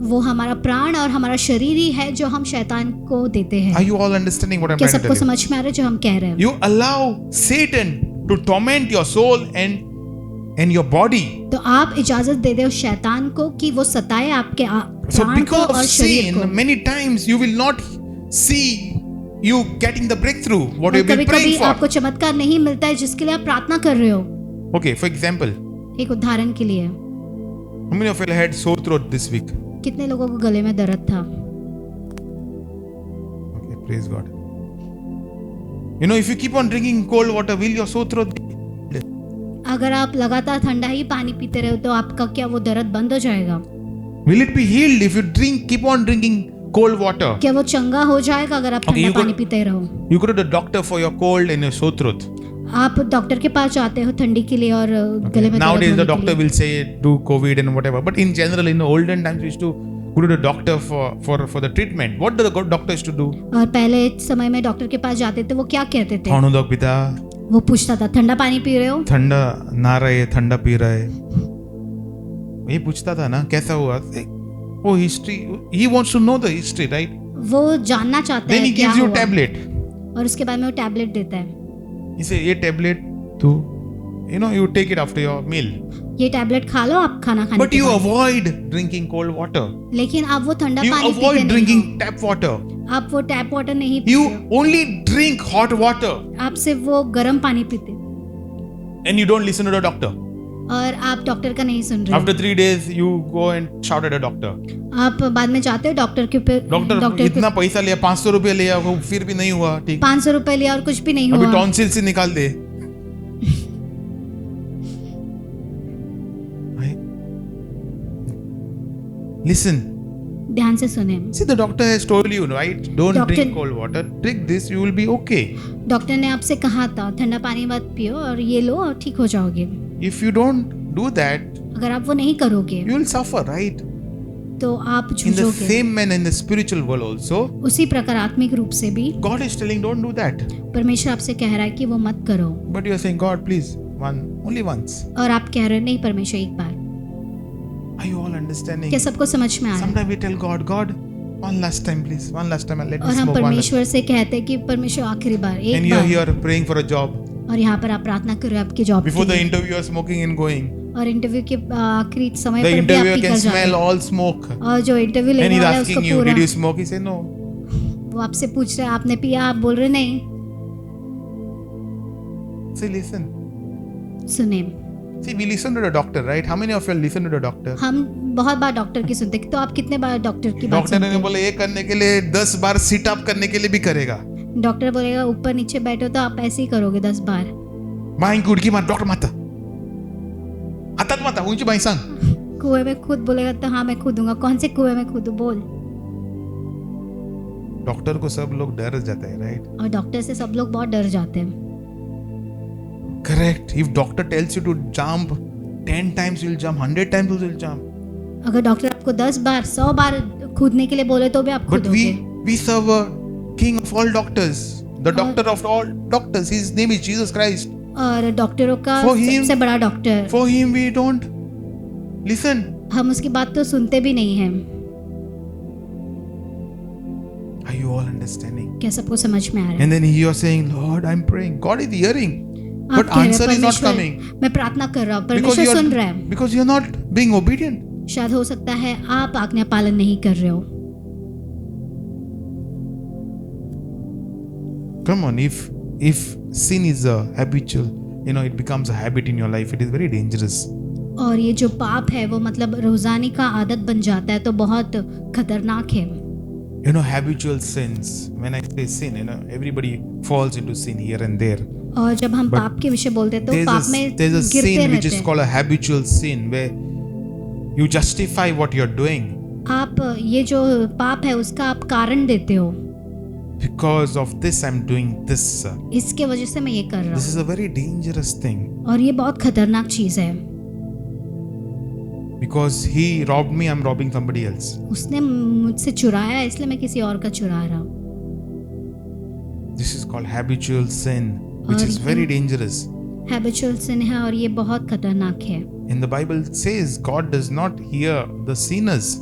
वो हमारा प्राण और हमारा शरीर ही है जो हम शैतान को देते Are हैं। you all understanding what I'm क्या trying to सबको tell you? समझ में आ रहा है जो हम कह रहे हैं? You allow Satan to torment your soul and your body. तो आप इजाजत दे दो शैतान को कि वो सताए आपके So प्राण को because और of शरीर sin, को। many times you will not see you getting the breakthrough what और you've been कभी कभी praying for. आपको चमत्कार नहीं मिलता है जिसके लिए आप प्रार्थना कर रहे हो। Okay, for example, एक उदाहरण के लिए, how many of you had sore throat this week? कितने लोगों को गले में दर्द था? Okay, praise God. You know, if you keep on drinking cold water, will your sore throat be healed? अगर आप लगातार ठंडा ही पानी पीते रहे तो आपका क्या वो दर्द बंद हो जाएगा? Will it be healed if you keep on drinking cold water? क्या वो चंगा हो जाएगा अगर आप Okay, ठंडा you पानी could- पीते रहो? You go to the doctor for your cold and your sore throat. आप डॉक्टर के पास जाते हो ठंडी के लिए और गले में दर्द Nowadays, the होने के doctor लिए। will say do COVID and whatever. But in general, in the olden times, we used to go to the doctor for the treatment. What do the doctor used to do? और पहले समय में doctor के पास जाते थे वो क्या कहते थे? थानू दो पिता वो पूछता था ठंडा पानी पी रहे हो? ठंडा ना रहे, ठंडा पी रहे, ये पूछता था ना कैसा हुआ? वो history, he wants to know the history, right? वो जानना चाहता Then है he क्या gives you हुआ tablet. और उसके बाद में वो टैबलेट देता है। He say ये tablet तू, you know, you take it after your meal. ये टैबलेट खा लो आप खाना खाने But के you बाद। avoid drinking cold water. लेकिन आप वो ठंडा You पानी पीते avoid नहीं drinking हो। tap water. आप वो टैप वाटर नहीं You पीते only drink hot water हो। आप सिर्फ वो गर्म पानी पीते हो and you don't listen to the doctor. और आप डॉक्टर का नहीं सुन रहे After हो। 3 days, you go and shout at a doctor. आप बाद में जाते हो डॉक्टर के पे डॉक्टर इतना पैसा लिया, 500 रुपया लिया, वो फिर भी नहीं हुआ ठीक। 500 रुपए लिया और कुछ भी नहीं अभी हुआ। टॉन्सिल से निकाल दे। Listen, ध्यान से सुने। see the doctor has told you, right? Don't Doctor- drink cold water. Drink this, you will be okay. Doctor ने आपसे कहा था ठंडा पानी मत पियो और ये लो और ठीक हो जाओगे। If you don't do that, अगर आप वो नहीं करोगे you will suffer, right? तो आप In the जूझोगे। same manner, in the spiritual world also, उसी प्रकार आत्मिक रूप से भी God is telling, don't do that. परमेश्वर आपसे कह रहा है कि वो मत करो But you are saying, God, please, only once. और आप कह रहे हो नहीं परमेश्वर एक बार। Are you all understanding? क्या सबको समझ में आ रहा है? Sometimes we tell God, God, one last time, please, one last time, and let me और हम smoke one last. परमेश्वर से कहते हैं कि परमेश्वर आखिरी बार And एक you are bar. here praying for a job. और यहाँ पर आप प्रार्थना कर रहे हो आपकी जॉब Before के the लिए। interview, you are smoking and going. और इंटरव्यू के आखिरी समय The पर भी आप interviewer पी can कर जा रहे smell हो। all smoke. और जो इंटरव्यू And लेने he's वाला है उसको asking you, पूरा did you smoke? He say, no. वो आपसे पूछ रहे हैं आपने पिया, आप बोल रहे नहीं। Say, listen. सुने, See, we listen to the doctor, right? How many of you listen to the doctor? हम बहुत बार डॉक्टर की सुनते हैं, तो आप कितने बार डॉक्टर की बात डॉक्टर सुनते ने हैं? बोले ये करने के लिए 10 बार सिट अप करने के लिए भी करेगा. डॉक्टर बोलेगा ऊपर नीचे बैठो तो आप ऐसे ही करोगे 10 बार। बाई गुडकी मार डॉक्टर माता. हातात माता उंची बाई सांग. कुएं में खुद बोलेगा तो हाँ मैं कूदूंगा। कौन से कुएं में कूदूं बोल। डॉक्टर को सब लोग डर जाते हैं, राइट? और डॉक्टर से सब लोग बहुत डर जाते हैं। Correct. If doctor tells you to jump 10 times, you'll jump. 100 times, you'll jump. अगर डॉक्टर आपको 10 बार 100 बार कूदने के लिए बोले तो भी आप But कूदोगे। we serve a king of all doctors, the doctor of all doctors. His name is Jesus Christ. और डॉक्टरों का For him- सबसे बड़ा doctor. For him, we don't listen. हम उसकी बात तो सुनते भी नहीं हैं। Are you all understanding? क्या सबको समझ में आ रहा है? And then you are saying, Lord, I'm praying. God is hearing, आप but कह रहे हैं, answer is not "परमेश्वर, coming मैं प्रार्थना कर रहा हूँ because परमेश्वर सुन रहा है। because you're not being obedient. शायद हो सकता है आप आज्ञा पालन नहीं कर रहे हो। Come on, if sin is a habitual, it becomes a habit in your life. It is very dangerous. और ये जो पाप है वो मतलब रोजानी का आदत बन जाता है तो बहुत खतरनाक है। Habitual sins. When I say sin, everybody falls into sin here and there. और जब हम But पाप के विषय बोलते हैं तो पाप में there's a गिरते sin which रहते is हैं। called a habitual sin where you justify what you're doing आप ये जो पाप है उसका आप कारण देते हो, because of this I'm doing this. इसके वजह से मैं ये कर रहा This is a very dangerous thing हूँ। और ये बहुत खतरनाक चीज है, because he robbed me, I'm robbing somebody else. उसने मुझसे चुराया इसलिए मैं किसी और का चुरा रहा हूँ। This is called habitual sin, which और is very dangerous. हैबिचुअल सिन है और ये बहुत खतरनाक है। And the Bible says God does not hear the sinners.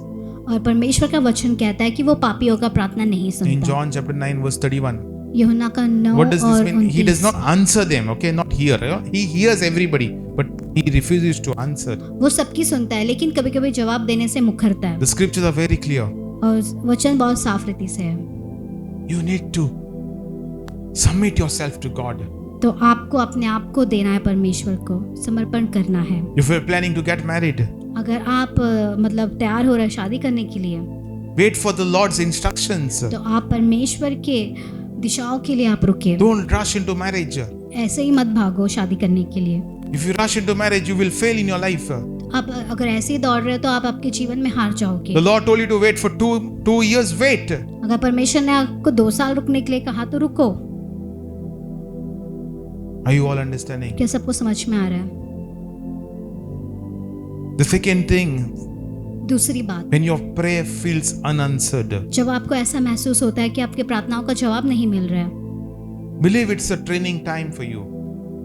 और परमेश्वर का वचन कहता है कि वो पापियों का प्रार्थना नहीं In सुनता। John chapter 9 verse 31. यूहन्ना का 9 What does this और mean? He 29। does not answer them, okay? Not hear. He hears everybody, but he refuses to answer. वो सबकी सुनता है लेकिन कभी-कभी जवाब देने से मुखरता है। The scriptures are very clear. और वचन बहुत साफ रीति से है। You need to submit yourself to God. तो आपको अपने आप को देना है, परमेश्वर को समर्पण करना है। If you're planning to get married, अगर आप मतलब तैयार हो रहे हैं शादी करने के लिए, wait for the Lord's instructions. तो आप परमेश्वर के दिशाओं के लिए आप रुके। Don't rush into marriage. ऐसे ही मत भागो शादी करने के लिए। If you rush into marriage, you will fail in your life. आप अगर ऐसे ही दौड़ रहे हो तो आप आपके जीवन में हार जाओगे। The Lord told you to wait for two years. Wait. अगर परमेश्वर ने आपको 2 साल रुकने के लिए कहा तो रुको। Are you all understanding? क्या सबको समझ में आ रहा है? The second thing, दूसरी बात, when your prayer feels unanswered, जब आपको ऐसा महसूस होता है कि आपके प्रार्थनाओं का जवाब नहीं मिल रहा है, believe it's a training time for you.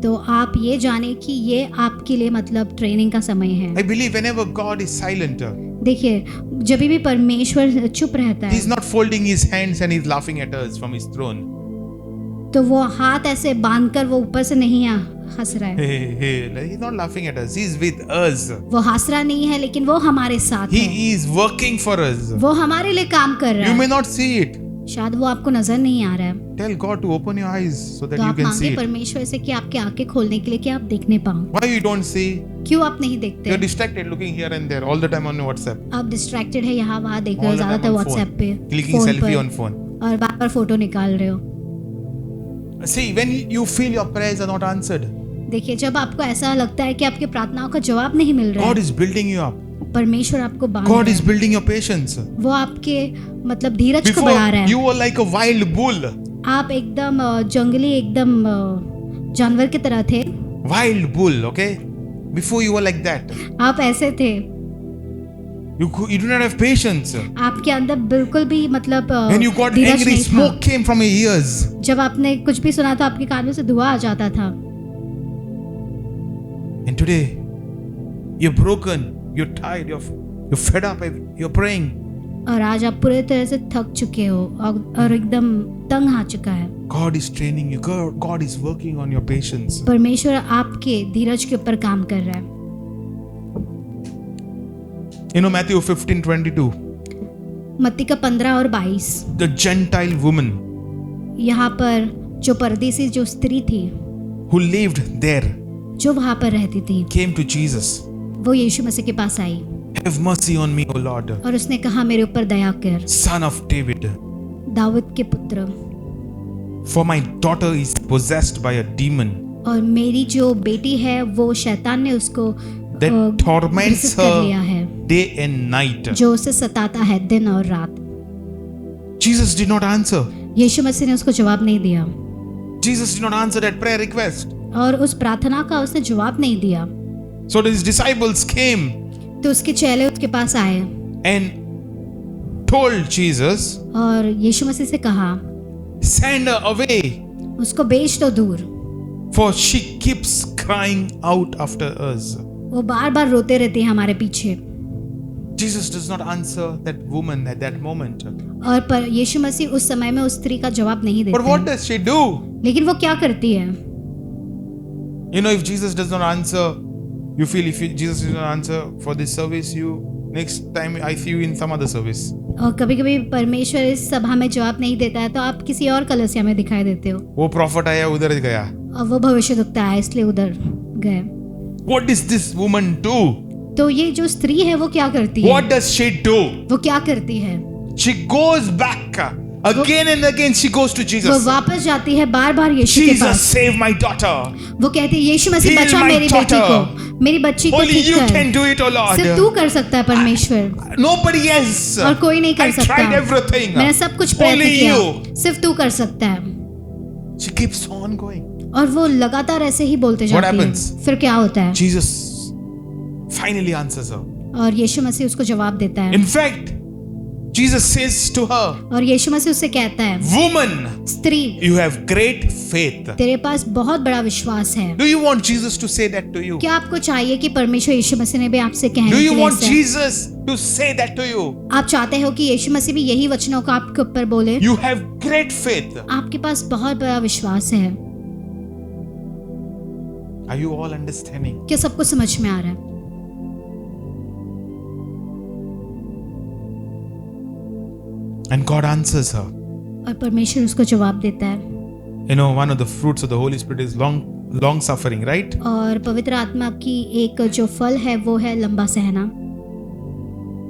तो आप ये जाने कि ये आपके लिए मतलब ट्रेनिंग का समय है। I believe whenever God is silent, देखिए, जब भी परमेश्वर चुप रहता है He's not folding His hands and He's laughing at us from His throne. तो वो हाथ ऐसे बांधकर वो ऊपर से नहीं हंस रहा है। Hey, He's not laughing at us. He's with us. वो हंस रहा नहीं है लेकिन वो हमारे साथ है। He is working for us. वो हमारे लिए काम कर रहा You है। may not see it. शायद वो आपको नजर नहीं आ रहा है, Tell God to open your eyes so that तो you आप can see मांगे it. परमेश्वर से कि आपके आंखें खोलने के लिए कि आप देखने पाओ। Why you don't see? क्यों आप नहीं देखते? You're distracted looking here and there all the time on WhatsApp. आप डिस्ट्रैक्टेड है, यहाँ वहाँ देख रहे हो, All the time ज्यादातर on व्हाट्सएप पे, phone. Clicking फोन selfie पर, on phone. और बार बार फोटो निकाल रहे हो। See, when you feel your prayers are not answered, देखिए, जब आपको ऐसा लगता है कि आपके प्रार्थनाओं का जवाब नहीं मिल रहा God है, is building you up. परमेश्वर आपको बांध God रहा is है, building your patience. वो आपके मतलब धीरज को Before बढ़ा रहा है। you were like a wild bull. आप एकदम जंगली, एकदम जानवर की तरह थे। Wild bull, okay? Before you were like that. आप ऐसे थे, You do not have patience. आपके अंदर बिल्कुल भी मतलब When you got Dheeraj angry, नहीं था। smoke came from your ears. जब आपने कुछ भी सुना तो आपके कान में से धुआं आ जाता था। And today, you're broken, you're tired, you're fed up, you're praying. और आज आप पूरे तरह से थक चुके हो और एकदम तंग आ चुका है। God is training you. God is working on your patience. परमेश्वर आपके धीरज के ऊपर काम कर रहा है। You know Matthew 15:22. मत्ती का 15 और 22, The Gentile woman यहाँ पर जो परदेसी जो स्त्री थी who lived there जो वहाँ पर रहती थी, came to Jesus. वो यीशु मसीह के पास आई Have mercy on me, O Lord, और उसने कहा, मेरे ऊपर दया कर, Son of David. दाऊद के पुत्र, For my daughter is possessed by a demon और मेरी जो बेटी है वो शैतान ने उसको that torments ग्रसित कर लिया her है, day and night. जो उसे सताता है दिन और रात। Jesus did not answer. यीशु मसीह ने उसको जवाब नहीं दिया Jesus did not answer that prayer request. और उस प्रार्थना का उसने जवाब नहीं दिया। So his disciples came तो उसके चेले उसके पास आए and told Jesus, और यीशु मसीह से कहा, send her away, उसको भेज दो दूर, for she keeps crying out after us. वो बार बार रोते रहती है हमारे पीछे। Jesus does not answer that woman at that moment. और पर यीशु मसीह उस समय में उस स्त्री का जवाब नहीं But what देते, does she do? लेकिन वो क्या करती है? You know, if Jesus does not answer, you feel Jesus does not answer for this service, next time I see you in some other service. और कभी कभी परमेश्वर इस सभा में जवाब नहीं देता है तो आप किसी और कलीसिया में दिखाई देते हो, वो प्रॉफिट आया उधर गया. और वो भविष्यद्वक्ता है इसलिए उधर गए। What does this woman do? तो ये जो स्त्री है वो क्या करती है? What does she do? वो क्या करती है? She goes back Again and again she goes to वो Jesus. वापस जाती है बार बार यीशु के Jesus, pass. save my daughter. वो कहती है यीशु मसीह Heal बचा my मेरी बेटी daughter. को, मेरी बच्ची को Only ठीक you कर। can do it, oh सिर्फ तू Lord. कर सकता है परमेश्वर, Nobody else. और कोई नहीं I कर सकता। tried everything. मैंने सब कुछ प्रयत्न Only किया, you. सिर्फ तू कर सकता है। She keeps on going. और वो लगातार ऐसे ही बोलते What जाती है। happens? फिर क्या होता है? Jesus finally answers her. और यीशु मसीह उसको जवाब देता है। In fact, Jesus says to her, और यीशु मसीह उससे कहता है, woman, स्त्री, you have great faith. तेरे पास बहुत बड़ा विश्वास है। Do you want Jesus to say that to you? क्या आपको चाहिए कि परमेश्वर यीशु मसीह ने भी आपसे कहने Do के you लिए want ऐसा? Jesus to say that to you? आप चाहते हो कि यीशु मसीह भी यही वचनों को आपके ऊपर बोले? You have great faith. आपके पास बहुत बड़ा विश्वास है। Are you all understanding? क्या सबको समझ में आ रहा है? And God answers her. और परमेश्वर उसको जवाब देता है। You know, one of the fruits of the Holy Spirit is long suffering, right? और पवित्र आत्मा की एक जो फल है वो है लंबा सहना।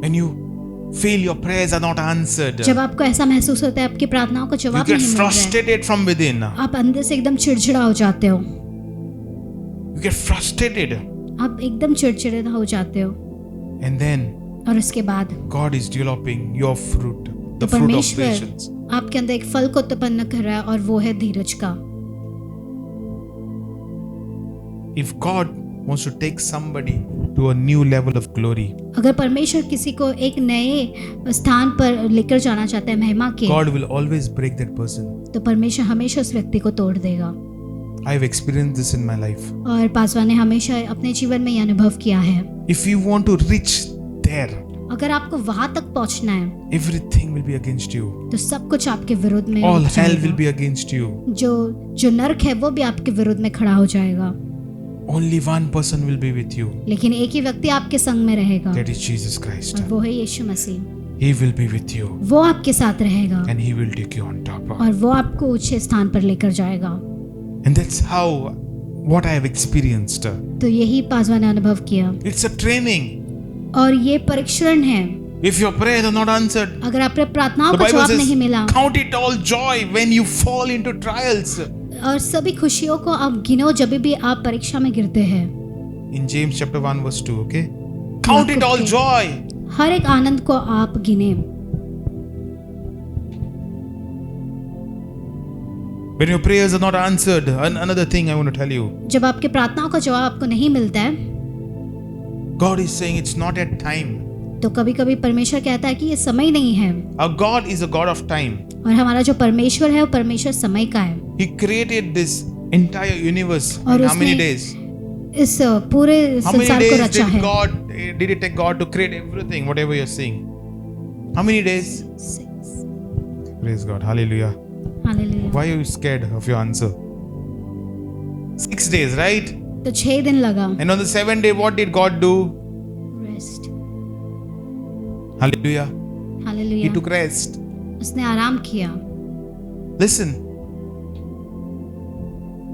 When you feel your prayers are not answered, जब आपको ऐसा महसूस होता है आपकी प्रार्थनाओं को you जवाब get नहीं मिल रहा है, frustrated from within. आप अंदर से एकदम चिड़चिड़ा हो जाते हो, You get frustrated. आप एकदम चिड़चिड़े हो जाते हो। And then और उसके बाद God is developing your fruit, तो the fruit of परमेश्वर patience. आपके अंदर एक फल को उत्पन्न कर रहा है और वो है धीरज का। If God wants to take somebody to a new level of glory, अगर परमेश्वर किसी को एक नए स्थान पर लेकर जाना चाहता है महिमा के, God will always break that person. तो परमेश्वर हमेशा उस व्यक्ति को तोड़ देगा। I've experienced this in my life. और पासवान ने हमेशा अपने जीवन में यह अनुभव किया है। If you want to reach there, अगर आपको वहां तक पहुंचना है everything will be against you. तो सब कुछ आपके विरुद्ध में All हो hell जाएगा। will be against you. जो नरक है वो भी आपके विरुद्ध में खड़ा हो जाएगा, Only one person will be with you. लेकिन एक ही व्यक्ति आपके संग में रहेगा That is Jesus Christ. और वो है यीशु मसीह। He will be with you वो आपके साथ रहेगा and He will take you on top of. और वो आपको ऊंचे स्थान पर लेकर जाएगा। And that's how what I have experienced. तो यही पासवान ने अनुभव किया। It's a training. और ये परीक्षण है। If your prayers are not answered, अगर आपने प्रार्थनाओं the का Bible जवाब says, नहीं मिला count it all joy when you fall into trials. और सभी खुशियों को आप गिनो जब भी आप परीक्षा में गिरते हैं। In James chapter 1 verse 2, okay? Count it all joy. हर एक आनंद को आप गिने। When your prayers are not answered, another thing I want to tell you. जब आपके प्रार्थनाओं का जवाब आपको नहीं मिलता है God is saying it's not at time. तो कभी कभी परमेश्वर कहता है कि ये समय नहीं है। Our God is a God of time. और हमारा जो परमेश्वर है वो परमेश्वर समय का है। He created this entire universe और in how many उसने days? इस पूरे How many संसार को days रचा है। did it take God to create everything, whatever you're seeing? How many days? Praise God. Hallelujah. Hallelujah. Why are you scared of your answer? 6 days, right? तो 6 दिन लगा। And on the 7th day, what did God do? Rest. Hallelujah. He hallelujah. took rest. उसने आराम किया। Listen.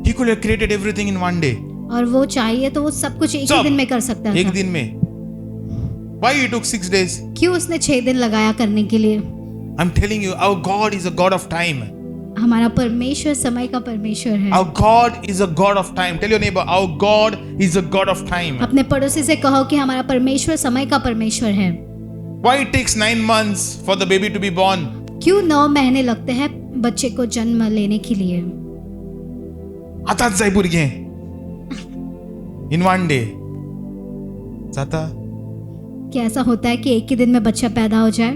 He could have created everything in one day. और वो चाहिए तो वो सब कुछ एक ही सब। दिन में कर सकता एक था। दिन में. Why he took 6 days? क्यों उसने 6 दिन लगाया करने के लिए? I'm telling you, our God is a God of time. हमारा परमेश्वर समय का परमेश्वर है। Our God is a God of time. Tell your neighbor, our God is a God of time. अपने पड़ोसी से कहो कि हमारा परमेश्वर समय का परमेश्वर है। Why it takes 9 months for the baby to be born? क्यों 9 महीने लगते हैं बच्चे को जन्म लेने के लिए? आताच जाय भुरगें. In one day. जाता. क्या ऐसा होता है कि एक ही दिन में बच्चा पैदा हो जाए?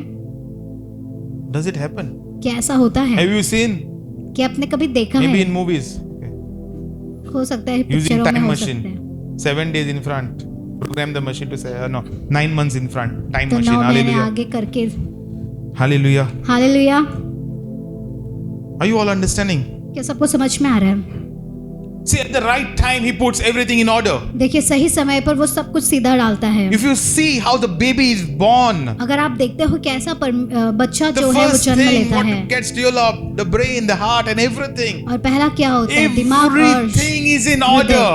Does it happen? क्या ऐसा होता है? Have you seen? क्या आपने कभी देखा Maybe है? in movies. Okay. हो सकता है Using पिक्चरों में time हो machine. सकता है। 7 days in front. Program the machine to say, no, 9 months in front. Time तो 9 machine. महीने Hallelujah. आगे करके। Hallelujah. Hallelujah. Are you all understanding? क्या सबको समझ में आ रहा है? See, at the right time, He puts everything in order. देखिए सही समय पर वो सब कुछ सीधा डालता है। If you see how the baby is born, अगर आप देखते हो कैसा बच्चा the जो है वो first जन्म thing लेता what है gets developed, the brain, the heart, and everything. और पहला क्या होता है? दिमाग और Everything is in order.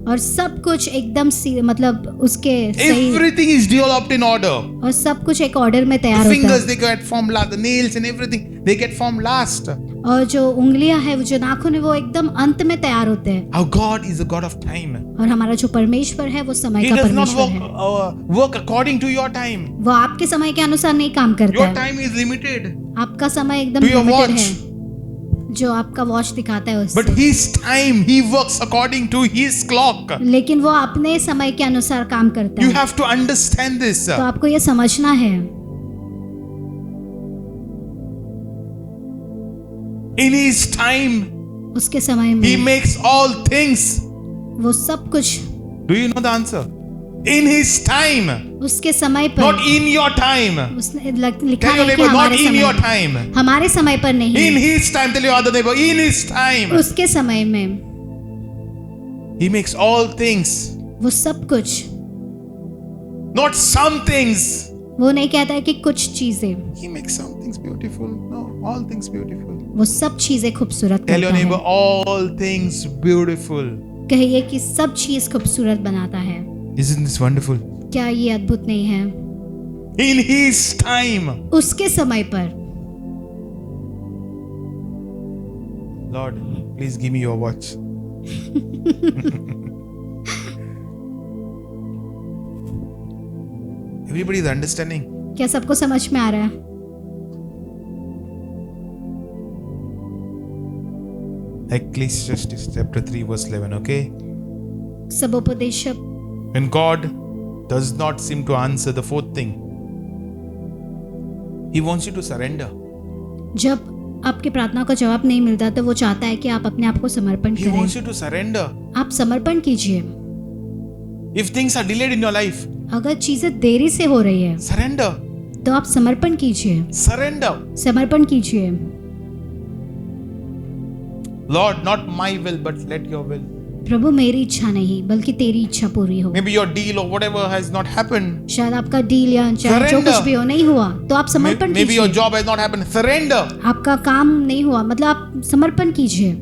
और सब कुछ एकदम मतलब उसके सही, Everything is developed in order. और सब कुछ एक ऑर्डर में The तैयार होता fingers है। they get formed last, the nails and everything they get formed last. और जो उंगलियां है, जो नाखून है, वो एकदम अंत में तैयार होते हैं। Our God is a God of time. और हमारा जो परमेश्वर है वो समय He का does not परमेश्वर है। work according to your time. वो आपके समय के अनुसार नहीं काम करता Your है। time is limited आपका समय एकदम to your लिमिटेड watch. है, जो आपका वॉच दिखाता है But उससे। His time, He works according to His clock. लेकिन वो अपने समय के अनुसार काम करता You है। have to understand this. तो आपको ये समझना है, In His time, उसके समय He में makes all things. वो सब कुछ, Do you know the answer? In His time, उसके समय पर, not in your time. उसने लिखा Tell your है कि neighbor, not हमारे in your समय, time. हमारे समय पर In नहीं, His time, tell your other neighbor, in His time, उसके समय में He makes all things, वो सब कुछ। not some things. वो नहीं कहता है कि कुछ चीजें, He makes some things beautiful. No, all things beautiful. वो सब चीजें खूबसूरत Tell your करता neighbor, है। all things beautiful. कहिए कि सब चीज खूबसूरत बनाता है। Isn't this wonderful? क्या ये अद्भुत नहीं है? In His time. उसके समय पर। Lord, please give me your watch. Everybody is understanding. क्या सबको समझ में आ रहा है? Ecclesiastes chapter 3 verse 11, okay? सबोपदेश When God does not seem to answer the fourth thing, He wants you to surrender. जब आपकी प्रार्थना का जवाब नहीं मिलता तो वो चाहता है कि आप अपने आप को समर्पण He wants करें। you to surrender. आप समर्पण कीजिए। If things are delayed in your life, अगर चीजें देरी से हो रही है surrender. तो आप समर्पण कीजिए, Surrender. समर्पण कीजिए। Lord, not my will, but let your will. प्रभु मेरी इच्छा नहीं बल्कि तेरी इच्छा पूरी हो। Maybe your deal or whatever has not happened. शायद आपका डील या चाहे जो Surrender. कुछ भी हो नहीं हुआ तो आप समर्पण Maybe your कीजिए। job has not happened. Surrender. आपका काम नहीं हुआ मतलब आप समर्पण कीजिए।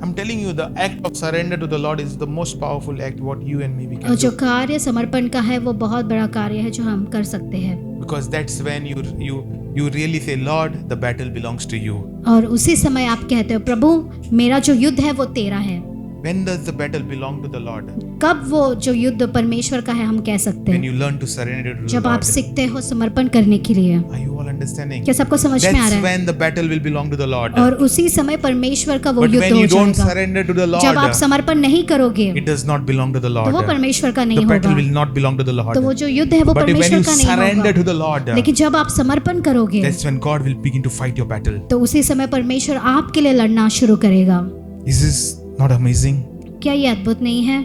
I'm telling you, the act of surrender to the Lord is the most powerful act what you and me we और can जो do. कार्य समर्पण का है वो बहुत बड़ा कार्य है जो हम कर सकते हैं। Because that's when you really say, Lord, the battle belongs to you. और उसी समय आप कहते हो प्रभु मेरा जो युद्ध है वो तेरा है। When does the battle belong to the Lord? कब वो जो युद्ध परमेश्वर का है हम कह सकते When हैं? you learn to surrender to the जब आप Lord. सीखते हो समर्पण करने के लिए। Are you all understanding? क्या सबको समझ में आ That's रहा है? when the battle will belong to the Lord. और उसी समय परमेश्वर का वो But युद्ध when हो you don't जाएगा। surrender to the जब आप Lord, समर्पण नहीं करोगे it does not belong to the तो वो Lord. परमेश्वर का The नहीं battle होगा। will not belong to the तो वो Lord. जो युद्ध है वो But when परमेश्वर you का नहीं surrender to होगा। the Lord, लेकिन जब आप समर्पण करोगे that's when God will begin to fight your battle. तो उसी समय परमेश्वर आपके लिए लड़ना शुरू करेगा। Is this not amazing? क्या ये अद्भुत नहीं है?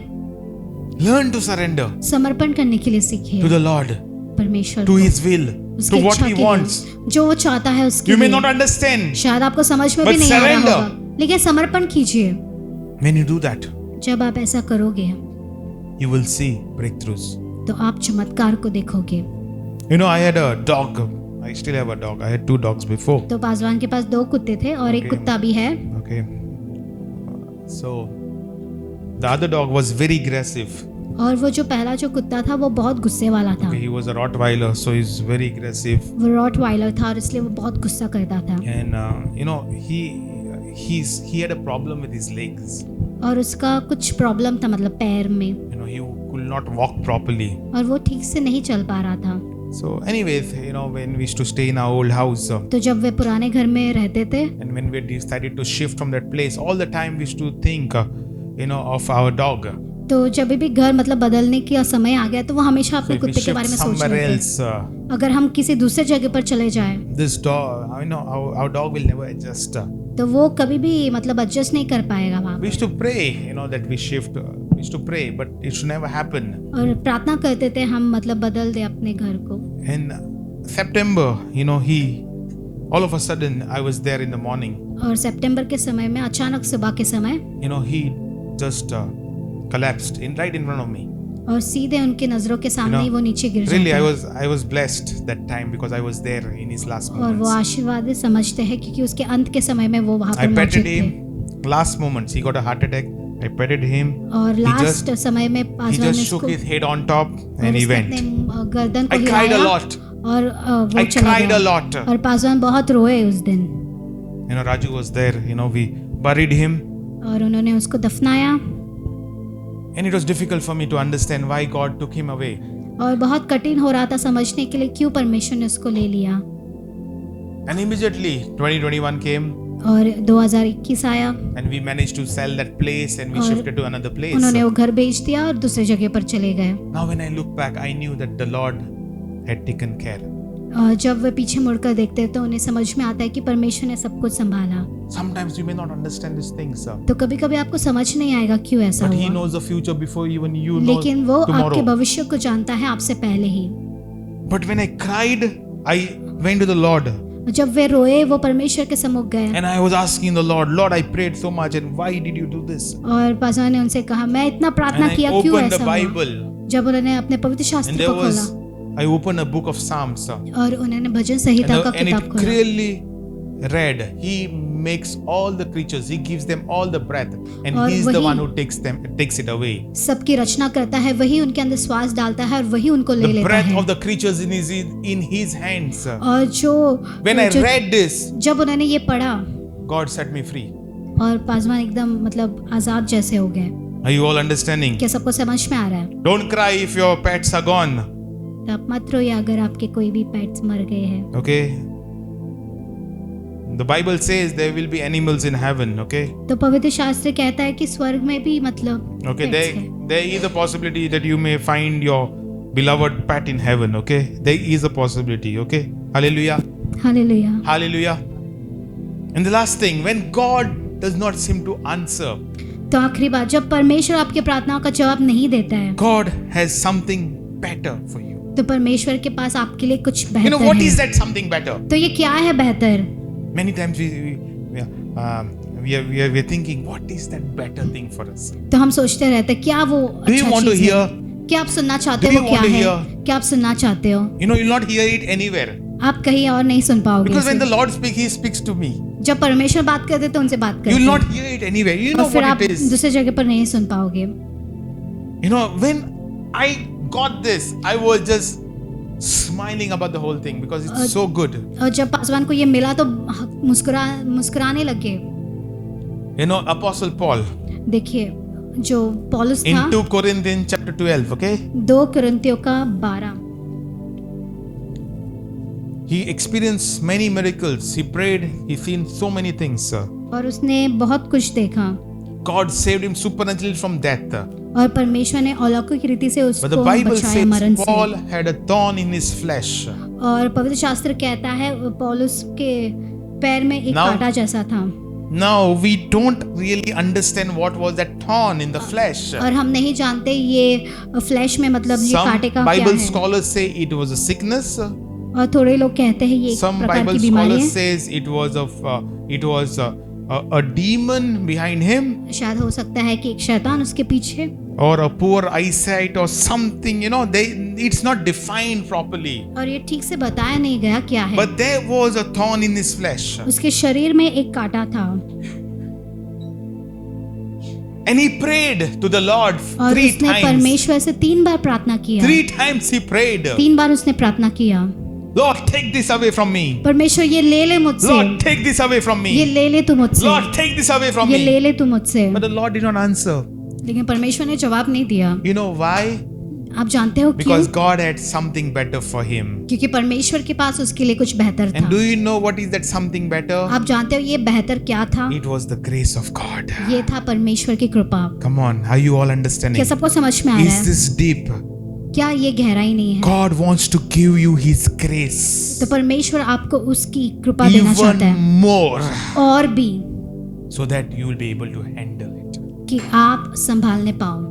Learn to surrender समर्पण करने के लिए to सीखिए the Lord, परमेश्वर to को, His will, उसकी to what इच्छा He के wants. लिए, जो वो चाहता है उसके You may लिए। not understand. शायद आपको समझ में But भी नहीं आ रहा surrender. होगा, लेकिन समर्पण कीजिए। When you do that, जब आप ऐसा करोगे you will see breakthroughs. तो आप चमत्कार को देखोगे। You know, I had a dog. I still have a dog. I had 2 dogs before. तो बाजवान के पास 2 कुत्ते थे और एक Okay. कुत्ता भी है। Okay. So, the other dog was very aggressive. और वो जो पहला जो कुत्ता था वो बहुत गुस्से वाला था। Okay, he was a Rottweiler, so he's very aggressive. वो रॉटवाइलर था और इसलिए वो बहुत गुस्सा करता था। And you know, he had a problem with his legs. और उसका कुछ प्रॉब्लम था मतलब पैर में, You know, he could not walk properly. और वो ठीक से नहीं चल पा रहा था। So, anyways, you know, when we used to stay in our old house, तो जब वे पुराने घर में रहते थे and when we decided to shift from that place, all the time we used to think, you know, of our dog. तो जब भी घर मतलब बदलने का समय आ गया तो वो हमेशा So अपने if we कुत्ते के shift बारे में सोच somewhere रहे थे। else, अगर हम किसी दूसरे जगह पर चले जाएं this dog, you know, our dog will never adjust. तो वो कभी भी मतलब एडजस्ट नहीं कर पाएगा वहाँ We used to pray, you know, that we shift. We used to pray, but it should never happen. और प्रार्थना करते थे हम मतलब बदल दे अपने घर को। In September, you know, all of a sudden, I was there in the morning. और सितंबर के समय में अचानक सुबह के समय You know, he just collapsed right in front of me. और सीधे उनके नजरों के सामने ही वो नीचे गिर Really, जाता है। I was blessed that time because I was there in his last और वो moments. आशीर्वाद समझते हैं क्योंकि उसके अंत के समय में वो वहाँ I पर petted मौजूद थे। him. Last moments, he got a heart attack, I petted him. और He लास्ट just- समय में He पासवान ने just shook उसको his head on top और and he उसने went. अपने गर्दन को I cried a हिलाया lot. और वो I चला cried a गया lot. और पासवान बहुत रोए उस दिन You know, Raju was there. You know, we buried him. और उन्होंने उसको दफनाया And it was difficult for me to understand why God took him away. और बहुत कठिन हो रहा था समझने के लिए क्यों परमेश्वर ने उसको ले लिया And immediately 2021 came और 2021 आया and we managed to sell that place and we और shifted to another place. उन्होंने वो घर बेच दिया और दूसरी जगह पर चले गए Now when I look back, I knew that the Lord had taken care. और जब वे पीछे मुड़कर देखते हैं तो उन्हें समझ में आता है कि परमेश्वर ने सब कुछ संभाला Sometimes you may not understand these things, तो कभी कभी आपको समझ नहीं आएगा क्यों ऐसा but He हुआ knows the future before even you know लेकिन वो आपके tomorrow. भविष्य को जानता है आपसे पहले ही But when I cried, I went to the Lord जब वे रोए वो परमेश्वर के सम्मुख गए and I was asking the Lord, Lord, I prayed so much and why did you do this? और पासवान ने उनसे कहा मैं इतना And प्रार्थना I किया क्यों opened the ऐसा हुआ Bible जब उन्होंने अपने पवित्र and शास्त्र there को खोला was, I opened a book of Psalms. और उन्होंने भजन संहिता का And किताब it खोला clearly read, He makes all the creatures, He gives them all the breath, and और He's the वही- one who takes it away. सबकी रचना करता है वही उनके अंदर श्वास डालता है और वही उनको ले The लेता breath है of the creatures in His hands. और जो When I जो- read this, जब उन्होंने ये पढ़ा God set me free. और पासवान एकदम मतलब आजाद जैसे हो गए Are you all understanding? क्या सबको समझ में आ रहा है Don't cry if your pets are gone. तो आप मत रोइए अगर आपके कोई भी पेट्स मर गए हैं Okay? The Bible says there will be animals in heaven. Okay? तो पवित्र शास्त्र कहता है कि स्वर्ग में भी मतलब Okay, pets हैं। there is a possibility that you may find your beloved pet in heaven. Okay? There is a possibility. Okay? Hallelujah. Hallelujah Hallelujah. And the last thing, when God does not seem to answer, तो आखिरी बात जब परमेश्वर आपकी प्रार्थनाओं का जवाब नहीं देता है God has something better for you. तो परमेश्वर के पास आपके लिए कुछ You know बेहतर what is है that something better? तो ये क्या है बेहतर Many times we are thinking, what is that better thing for us? तो हम सोचते रहते हैं क्या वो Do you अच्छा want to चीज है hear? क्या आप सुनना चाहते Do हो you वो क्या want to है hear? क्या आप सुनना चाहते हो You know, you'll not hear it anywhere. आप कहीं और नहीं सुन पाओगे Because when इसे। the Lord speaks, He speaks to me. जब परमेश्वर बात करते तो उनसे बात You will not करते hear it anywhere. You know और फिर आप what it is. दूसरी जगह पर नहीं सुन पाओगे You know, when I got this, I was just smiling about the whole thing because it's so good. और जब पासवान को ये मिला तो मुस्कुराने लगे You know, Apostle Paul देखिए जो पौलुस in था 2 Corinthians chapter 12, okay? 2 कुरिन्थियों का 12 He experienced many miracles. He prayed. He seen so many things. और उसने बहुत कुछ देखा God saved him supernaturally from death. और परमेश्वर ने अलौकिक रीति से But the उसको Bible बचाया मरण says से Paul had a thorn in his flesh. और पवित्र शास्त्र कहता है पौलुस के पैर में एक Now- कांटा जैसा था Now we don't really understand what was that thorn in the flesh. और हम नहीं जानते ये फ्लैश में मतलब ये कांटे Some का क्या Bible है scholars say it was a sickness. और थोड़े लोग कहते हैं ये एक Some प्रकार Bible की बीमारी scholars है says it was a demon behind him शायद हो सकता है कि एक शैतान उसके पीछे or a poor eyesight or something. You know, it's not defined properly. और ये ठीक से बताया नहीं गया क्या है But there was a thorn in his flesh. उसके शरीर में एक कांटा था And he prayed to the Lord और 3 उसने times. परमेश्वर से 3 बार प्रार्थना किया 3 times he prayed. 3 बार उसने प्रार्थना किया Lord, take this away from me. परमेश्वर ये ले ले मुझसे Lord, take this away from ये me. ले ले तू मुझसे Lord, take this away from ये ले me. ले तू मुझसे But the Lord did not answer. लेकिन परमेश्वर ने जवाब नहीं दिया You know why? आप जानते हो क्यों Because God had something better for him. क्योंकि परमेश्वर के पास उसके लिए कुछ बेहतर And था do you know what is that something better? आप जानते हो ये बेहतर क्या था It was the grace of God. ये था परमेश्वर की कृपा Come on, are you all क्या understanding? सबको समझ में आ रहा Is है this deep? क्या ये गहराई नहीं है God wants to give you His grace तो परमेश्वर आपको उसकी कृपा देना चाहता even है more और भी so that you will be able to handle it. कि आप संभालने पाओ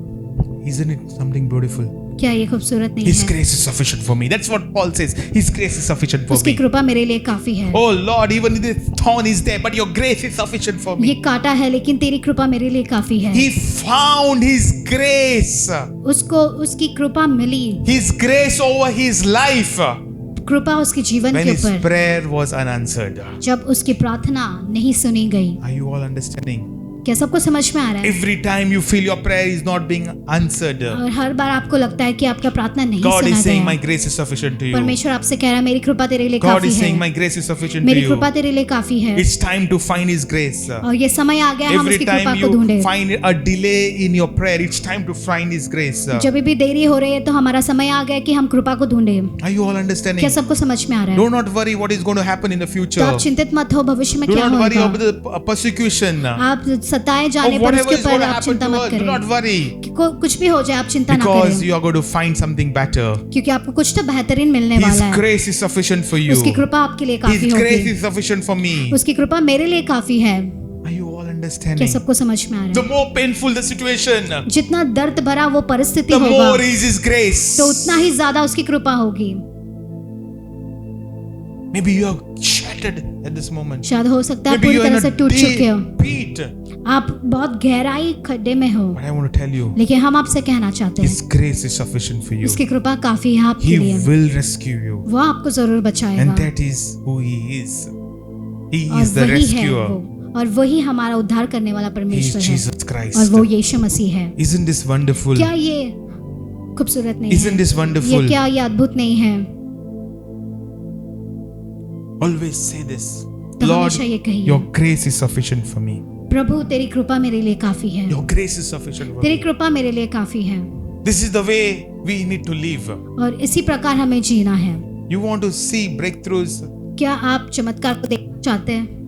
Isn't it something beautiful? क्या ये खूबसूरत नहीं His है grace is sufficient for me. That's what Paul says. His grace is sufficient for उसकी me. कृपा मेरे लिए काफी है Oh Lord, even this thorn is there, but your grace is sufficient for ये me. कांटा है लेकिन तेरी कृपा मेरे लिए काफी है He found His grace. उसको उसकी कृपा मिली His grace over his life कृपा उसके जीवन when के his ऊपर prayer was unanswered. जब उसकी प्रार्थना नहीं सुनी गई Are you all understanding? क्या सबको समझ में आ रहा है? Every time you feel your prayer is not being answered, और हर बार आपको लगता है कि आपका प्रार्थना नहीं God सुना is saying, गया। my grace is sufficient to you. परमेश्वर आपसे कह रहा है मेरी कृपा तेरे लिए God काफी is saying, है, my grace is sufficient to मेरी you. कृपा तेरे लिए काफी है। It's time to find His grace. और ये समय आ गया हम Every उसकी कृपा time को ढूंढे। you find a delay in your prayer, it's time to find His grace. जब भी देरी हो रही है तो हमारा समय आ गया कि हम कृपा को ढूंढे। Are you all understanding? क्या सबको समझ में आ रहा Do है? not worry what is going to happen in the तो future. आप चिंतित मत हो भविष्य में Do क्या not worry होगा। about the persecution. आप सताए जाने Of पर whatever उसके is going ऊपर to आप happen चिंता to मत us, do not करें। worry. कुछ भी हो जाए आप चिंता ना Because करें, you are going to find something better. क्योंकि आपको कुछ तो बेहतरीन मिलने His वाला है। grace is sufficient for you. उसकी कृपा आपके लिए काफी His grace होगी। is sufficient for me. उसकी कृपा मेरे लिए काफी है। Are you all क्या understanding? सबको समझ में आ The रहा more painful the situation, है? जितना दर्द भरा वो परिस्थिति the होगा more is His grace. तो उतना ही ज्यादा उसकी कृपा होगी। Maybe you are shattered at this moment. शायद हो सकता है Maybe पूरी you are तरह in से a टूट चुके हो, deep pit. आप बहुत गहराई खड्डे में हो, But I want to tell you, लेकिन हम आपसे कहना चाहते His हैं grace is sufficient for you. उसकी कृपा काफी है आपके He लिए। will rescue you. वो आपको जरूर बचाएगा And that is who He is. He और is the वही है rescuer. वो, और वही हमारा उद्धार करने वाला He is परमेश्वर है Jesus और Christ. वो यीशु मसीह है। Isn't this wonderful? क्या ये खूबसूरत नहीं Isn't है? this ये wonderful? क्या ये अद्भुत नहीं है? Always say this. तो Lord, हमेशा ये कहिए, your grace is sufficient for me. प्रभु तेरी कृपा मेरे लिए काफी है, Your grace is sufficient for तेरी me. कृपा मेरे लिए काफी है। This is the way we need to live. और इसी प्रकार हमें जीना है। You want to see breakthroughs. क्या आप चमत्कार को देखना चाहते हैं?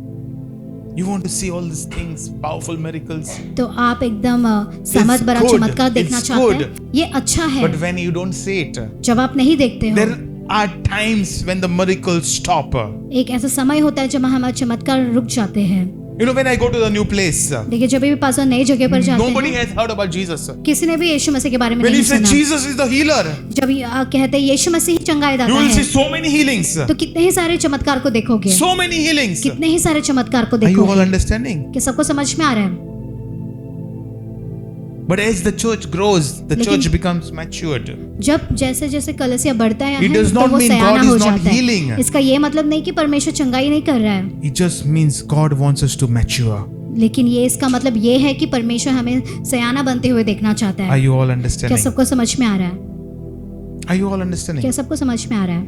You want to see all these things, powerful miracles. तो आप एकदम समझ भरा good. चमत्कार देखना It's चाहते good. हैं? ये अच्छा है। But when you don't see it, जब आप नहीं देखते हो, there are times when the miracles stop. एक ऐसा समय होता है जब हमारे चमत्कार रुक जाते हैं। You know, when I go to the new place, देखिए जब भी पास नई जगह पर जाते nobody हैं, has heard about Jesus. किसी ने भी यीशु मसीह के बारे में When नहीं you say सुना। Jesus is the healer, जब कहते हैं यीशु मसीह ही चंगाई you दाता will see है, so many healings. तो कितने ही सारे चमत्कार को देखोगे, So many healings. कितने ही सारे चमत्कार को Are you all देखोगे। understanding? कि सबको समझ में आ रहा है? But as the church grows, the लेकिन- church becomes matured. जब जैसे जैसे कलीसिया बढ़ता है It does तो not वो mean सयाना God हो is not जाता healing. है। इसका ये मतलब नहीं कि परमेश्वर चंगाई नहीं कर रहा है, It just means God wants us to mature. लेकिन ये इसका मतलब ये है कि परमेश्वर हमें सयाना बनते हुए देखना चाहता Are है। you all क्या understanding? सबको समझ में आ रहा है? Are you all understanding? क्या सबको समझ में आ रहा है?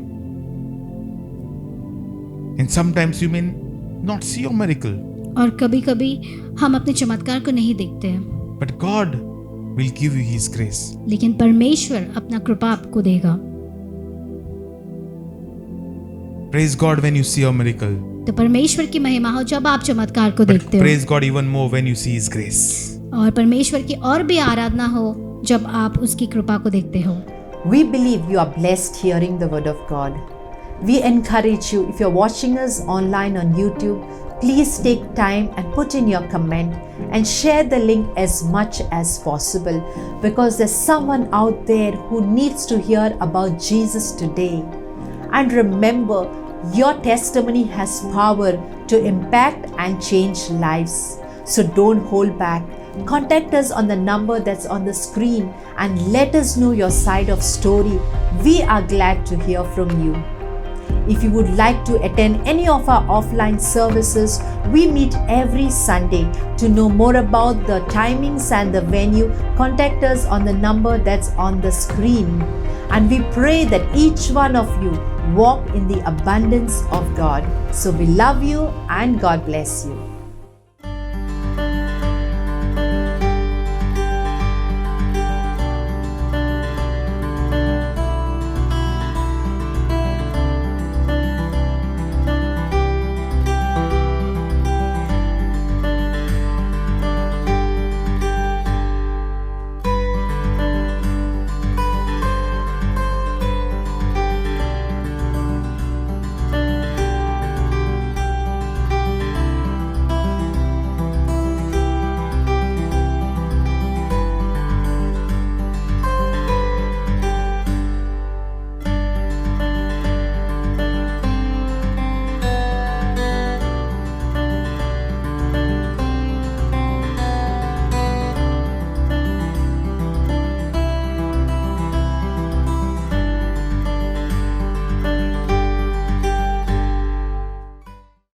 And sometimes you may not see your miracle, और कभी कभी हम अपने चमत्कार को नहीं देखते हैं, but God will give you His grace. लेकिन परमेश्वर अपना कृपा आपको देगा। Praise God when you see your miracle. तो परमेश्वर की महिमा हो जब आप चमत्कार को But देखते हो, praise God even more when you see His grace. और परमेश्वर की और भी आराधना हो जब आप उसकी कृपा को देखते हो। We believe you are blessed hearing the word of God. We encourage you, if you're watching us online on YouTube, please take time and put in your comment and share the link as much as possible, because there's someone out there who needs to hear about Jesus today. And remember, your testimony has power to impact and change lives. So don't hold back. Contact us on the number that's on the screen and let us know your side of story. We are glad to hear from you. If you would like to attend any of our offline services, we meet every Sunday. To know more about the timings and the venue, contact us on the number that's on the screen. And we pray that each one of you walk in the abundance of God. So we love you and God bless you.